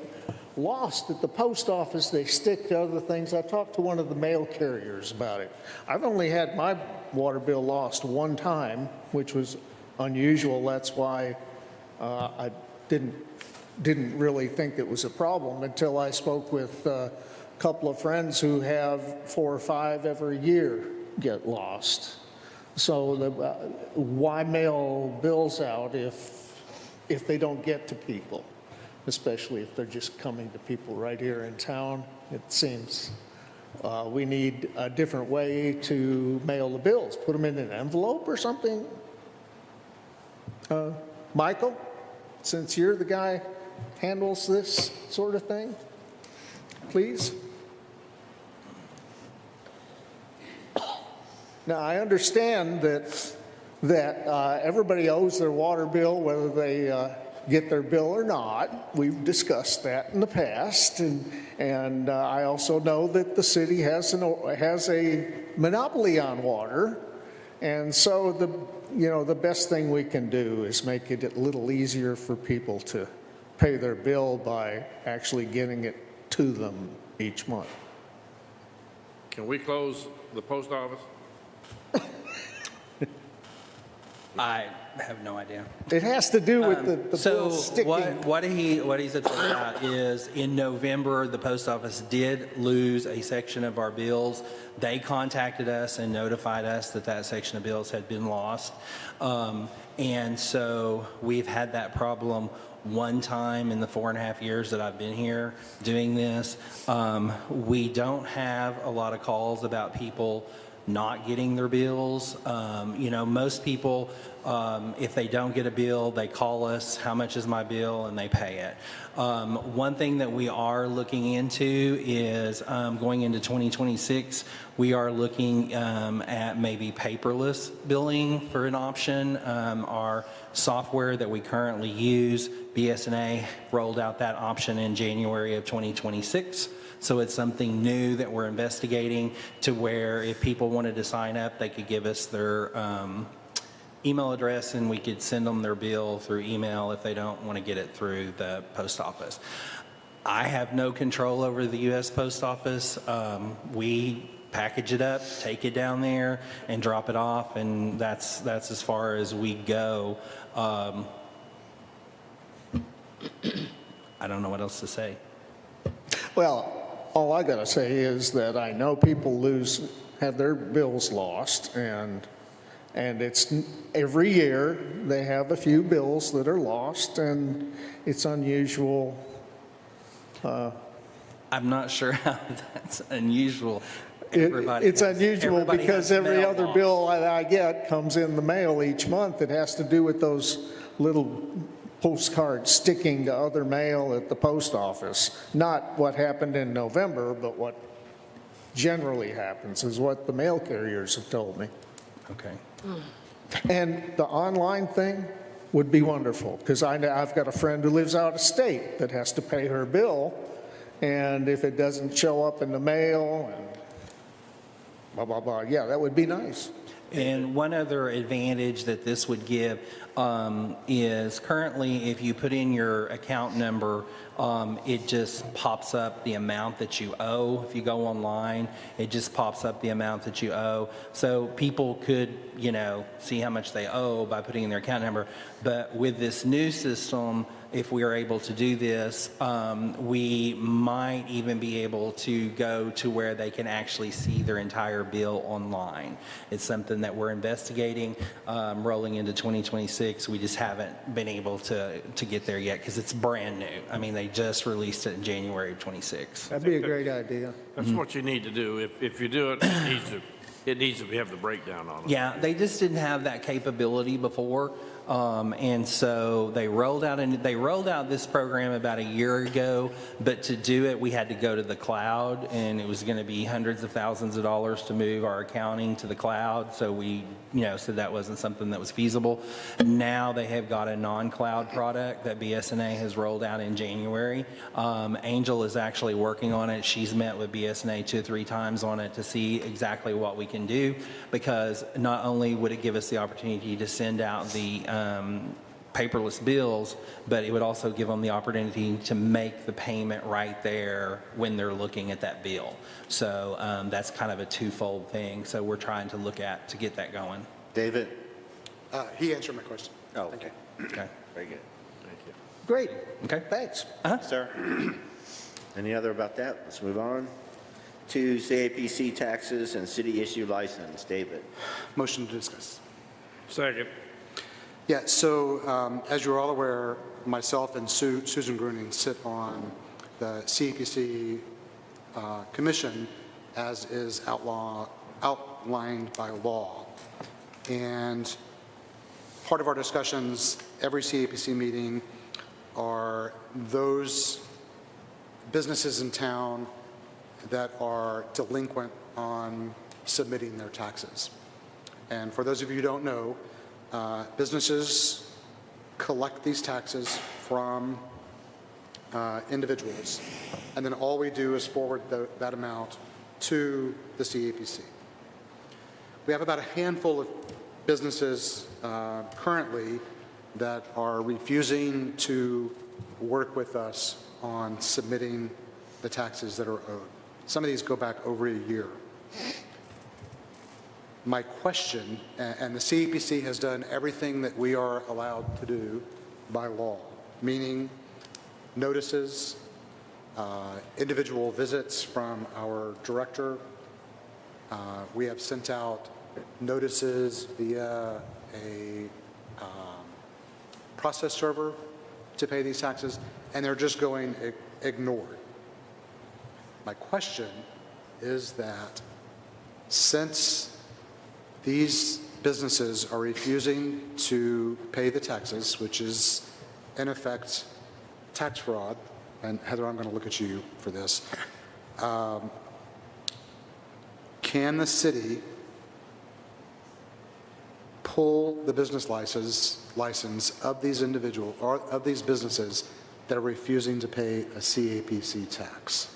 lost at the post office. They stick to other things. I talked to one of the mail carriers about it. I've only had my water bill lost one time, which was unusual. That's why I didn't really think it was a problem until I spoke with couple of friends who have 4 or 5 every year get lost. So why mail bills out if they don't get to people, especially if they're just coming to people right here in town? It seems we need a different way to mail the bills. Put them in an envelope or something. Michael, since you're the guy who handles this sort of thing, please. Now, I understand that everybody owes their water bill, whether they get their bill or not. We've discussed that in the past, and I also know that the city has a monopoly on water, and so the best thing we can do is make it a little easier for people to pay their bill by actually getting it to them each month. Can we close the post office? I have no idea. It has to do with the bill sticking. What he's upset about is in November, the post office did lose a section of our bills. They contacted us and notified us that that section of bills had been lost. And so we've had that problem one time in the 4.5 years that I've been here doing this. We don't have a lot of calls about people not getting their bills. Most people, if they don't get a bill, they call us, how much is my bill, and they pay it. One thing that we are looking into is going into 2026, we are looking at maybe paperless billing for an option. Our software that we currently use, BSNA, rolled out that option in January of 2026. So it's something new that we're investigating, to where if people wanted to sign up, they could give us their email address and we could send them their bill through email if they don't want to get it through the post office. I have no control over the U.S. Post Office. We package it up, take it down there, and drop it off, and that's as far as we go. I don't know what else to say. Well, all I got to say is that I know people have their bills lost, and it's every year they have a few bills that are lost, and it's unusual. I'm not sure how that's unusual. It's unusual because every other bill I get comes in the mail each month. It has to do with those little postcards sticking to other mail at the post office. Not what happened in November, but what generally happens is what the mail carriers have told me. Okay. And the online thing would be wonderful, because I've got a friend who lives out of state that has to pay her bill, and if it doesn't show up in the mail and blah, blah, blah, yeah, that would be nice. And one other advantage that this would give is currently if you put in your account number, it just pops up the amount that you owe. If you go online, it just pops up the amount that you owe. So people could, see how much they owe by putting in their account number. But with this new system, if we are able to do this, we might even be able to go to where they can actually see their entire bill online. It's something that we're investigating, rolling into 2026. We just haven't been able to get there yet because it's brand new. I mean, they just released it in January of 26. That'd be a great idea. That's what you need to do. If you do it, it needs to have the breakdown on it. Yeah, they just didn't have that capability before. And so they rolled out this program about a year ago, but to do it, we had to go to the cloud, and it was going to be hundreds of thousands of dollars to move our accounting to the cloud. So we, said that wasn't something that was feasible. Now they have got a non-cloud product that BSNA has rolled out in January. Angel is actually working on it. She's met with BSNA 2 or 3 times on it to see exactly what we can do, because not only would it give us the opportunity to send out the paperless bills, but it would also give them the opportunity to make the payment right there when they're looking at that bill. So that's kind of a twofold thing. So we're trying to look at to get that going. David? He answered my question. Oh, okay. Okay, very good. Thank you. Great. Okay. Thanks. Sir? Any other about that? Let's move on to CAPC taxes and city issue license. David? Motion to discuss. Second. Yeah, so as you're all aware, myself and Susan Gruning sit on the CAPC commission, as is outlined by law. And part of our discussions every CAPC meeting are those businesses in town that are delinquent on submitting their taxes. And for those of you who don't know, businesses collect these taxes from individuals, and then all we do is forward that amount to the CAPC. We have about a handful of businesses currently that are refusing to work with us on submitting the taxes that are owed. Some of these go back over a year. My question, and the CAPC has done everything that we are allowed to do by law, meaning notices, individual visits from our director. We have sent out notices via a process server to pay these taxes, and they're just going ignored. My question is that since these businesses are refusing to pay the taxes, which is in effect tax fraud, and Heather, I'm going to look at you for this. Can the city pull the business license of these individuals or of these businesses that are refusing to pay a CAPC tax?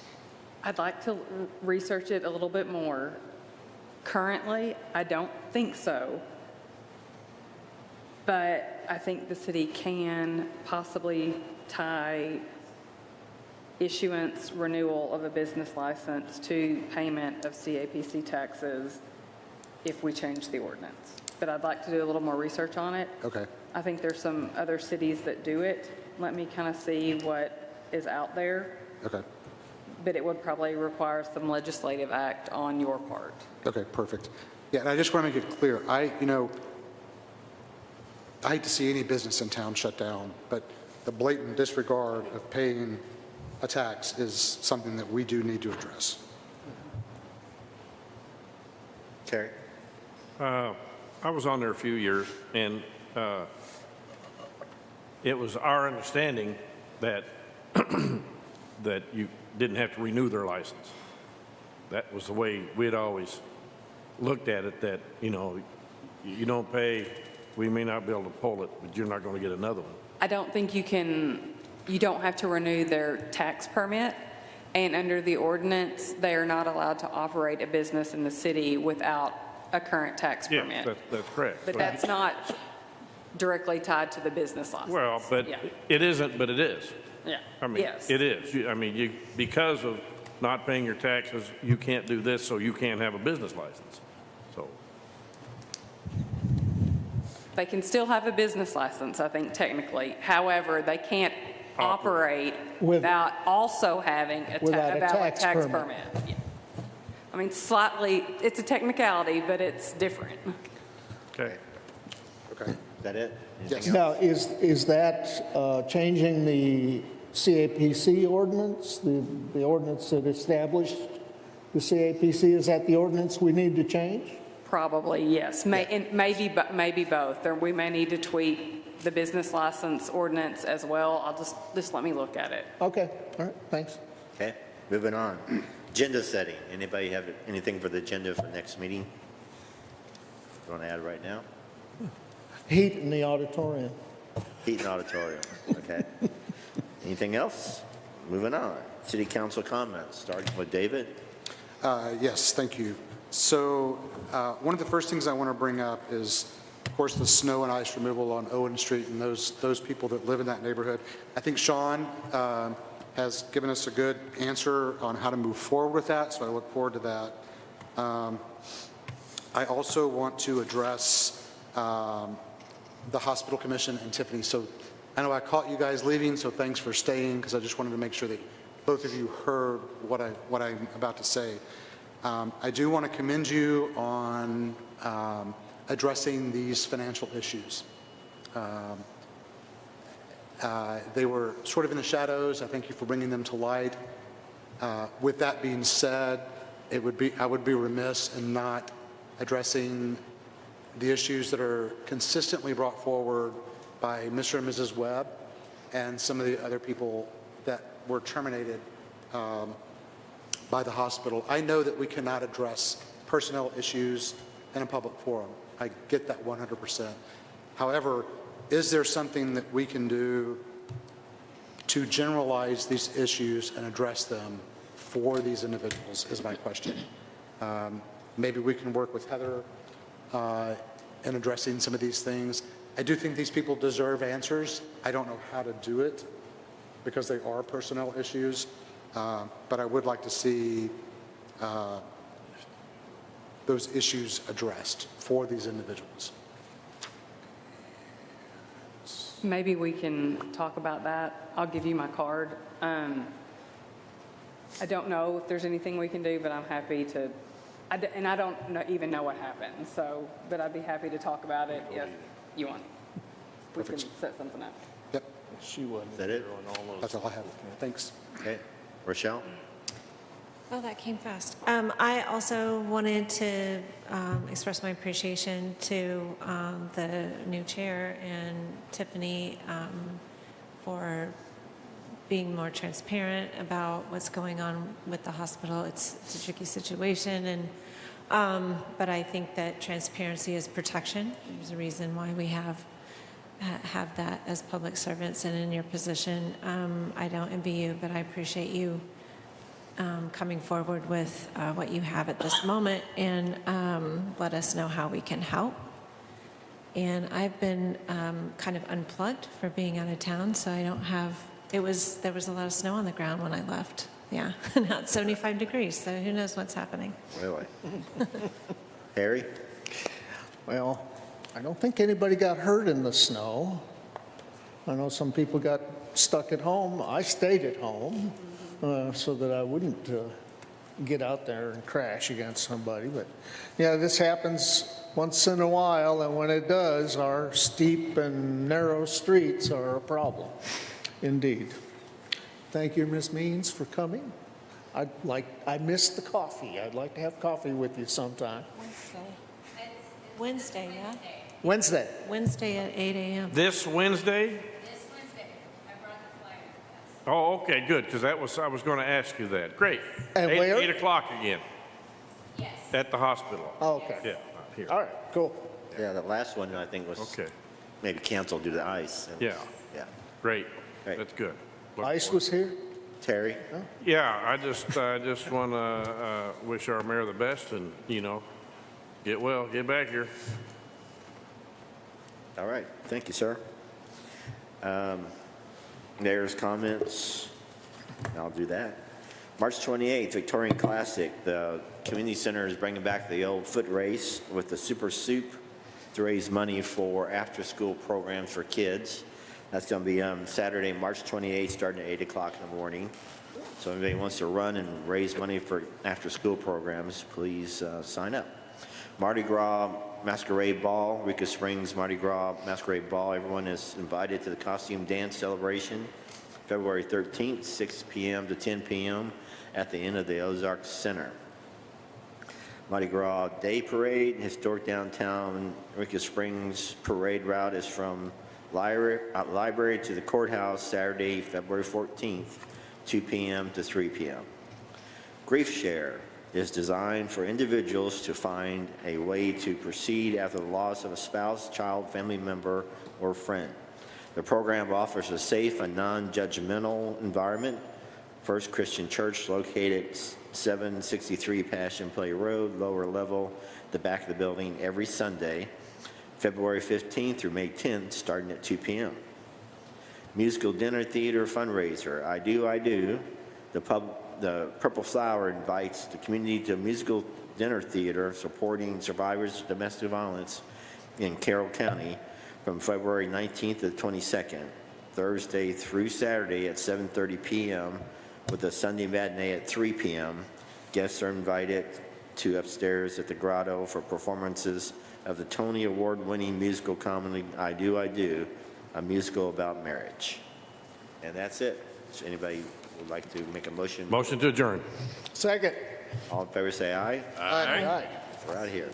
I'd like to research it a little bit more. Currently, I don't think so. But I think the city can possibly tie issuance, renewal of a business license to payment of CAPC taxes if we change the ordinance. But I'd like to do a little more research on it. Okay. I think there's some other cities that do it. Let me kind of see what is out there. Okay. But it would probably require some legislative act on your part. Okay, perfect. Yeah, and I just want to make it clear. I hate to see any business in town shut down, but the blatant disregard of paying a tax is something that we do need to address. Terry? I was on there a few years, and it was our understanding that that you didn't have to renew their license. That was the way we'd always looked at it, that, you don't pay, we may not be able to pull it, but you're not going to get another one. I don't think you don't have to renew their tax permit, and under the ordinance, they are not allowed to operate a business in the city without a current tax permit. Yeah, that's correct. But that's not directly tied to the business license. Well, but Yeah. it isn't, but it is. Yeah. I mean, Yes. it is. Because of not paying your taxes, you can't do this, so you can't have a business license. So, They can still have a business license, I think, technically. However, they can't operate without also having a Without a valid tax tax permit. permit. Yeah. I mean, slightly, it's a technicality, but it's different. okay. Okay. Is that it? Yes. Now, is that changing the CAPC ordinance, the ordinance that established the CAPC? Is that the ordinance we need to change? Probably, yes. And maybe both. Or we may need to tweak the business license ordinance as well. Just let me look at it. Okay, all right, thanks. Okay, moving on. Agenda setting. Anybody have anything for the agenda for the next meeting? You want to add right now? Heat in the auditorium. Heat and auditorium, okay. Anything else? Moving on. City council comments, starting with David. Yes, thank you. So one of the first things I want to bring up is, of course, the snow and ice removal on Owen Street and those people that live in that neighborhood. I think Sean has given us a good answer on how to move forward with that, so I look forward to that. I also want to address the Hospital Commission and Tiffany. So I know I caught you guys leaving, so thanks for staying, because I just wanted to make sure that both of you heard what I'm about to say. I do want to commend you on addressing these financial issues. They were sort of in the shadows. I thank you for bringing them to light. With that being said, I would be remiss in not addressing the issues that are consistently brought forward by Mr. and Mrs. Webb and some of the other people that were terminated by the hospital. I know that we cannot address personnel issues in a public forum. I get that 100%. However, is there something that we can do to generalize these issues and address them for these individuals, is my question. Maybe we can work with Heather in addressing some of these things. I do think these people deserve answers. I don't know how to do it because they are personnel issues, but I would like to see those issues addressed for these individuals. Maybe we can talk about that. I'll give you my card. I don't know if there's anything we can do, but I'm happy to, and I don't even know what happened, so, but I'd be happy to talk about it if you want. We can set something up. Yep. She wasn't. Is that it? That's all I have. Thanks. Okay. Rochelle? Oh, that came fast. I also wanted to express my appreciation to the new chair and Tiffany for being more transparent about what's going on with the hospital. It's a tricky situation, and but I think that transparency is protection. There's a reason why we have that as public servants and in your position. I don't envy you, but I appreciate you coming forward with what you have at this moment and let us know how we can help. And I've been kind of unplugged for being out of town, so I don't have, there was a lot of snow on the ground when I left. Yeah, now it's 75 degrees, so who knows what's happening. Really? Harry? Well, I don't think anybody got hurt in the snow. I know some people got stuck at home. I stayed at home so that I wouldn't get out there and crash against somebody. But yeah, this happens once in a while, and when it does, our steep and narrow streets are a problem, indeed. Thank you, Ms. Means, for coming. I missed the coffee. I'd like to have coffee with you sometime. Wednesday, yeah? Wednesday. Wednesday at 8 a.m. This Wednesday? This Wednesday, I brought the flyer. Oh, okay, good, because I was going to ask you that. Great. And Eight- where? 8 o'clock again. Yes. At the hospital. Oh, okay. Yeah, here. All right, cool. Yeah, the last one I think was Okay. maybe canceled due to ice. Yeah, Yeah. great. Great. That's good. Look Ice forward- was here? Terry? Yeah, I just want to wish our mayor the best and, get well, get back here. All right, thank you, sir. Mayor's comments, I'll do that. March 28th, Victorian Classic. The community center is bringing back the old foot race with the Super Soup to raise money for after-school programs for kids. That's going to be Saturday, March 28th, starting at 8 o'clock in the morning. So if anybody wants to run and raise money for after-school programs, please sign up. Mardi Gras Masquerade Ball, Rica Springs Mardi Gras Masquerade Ball. Everyone is invited to the costume dance celebration, February 13th, 6 p.m. to 10 p.m. at the end of the Ozarks Center. Mardi Gras Day Parade, historic downtown Rica Springs parade route is from library to the courthouse Saturday, February 14th, 2 p.m. to 3 p.m. Grief Share is designed for individuals to find a way to proceed after the loss of a spouse, child, family member, or friend. The program offers a safe and non-judgmental environment. First Christian Church, located 763 Passion Play Road, lower level, the back of the building, every Sunday, February 15th through May 10th, starting at 2 p.m. Musical Dinner Theater fundraiser, I Do. The Purple Flower invites the community to a musical dinner theater supporting survivors of domestic violence in Carroll County from February 19th to the 22nd, Thursday through Saturday at 7:30 p.m. with a Sunday matinee at 3 p.m. Guests are invited to upstairs at the Grotto for performances of the Tony Award-winning musical comedy I Do, a musical about marriage. And that's it. So anybody would like to make a motion? Motion to adjourn. Second. All in favor say aye. Aye. We're out of here.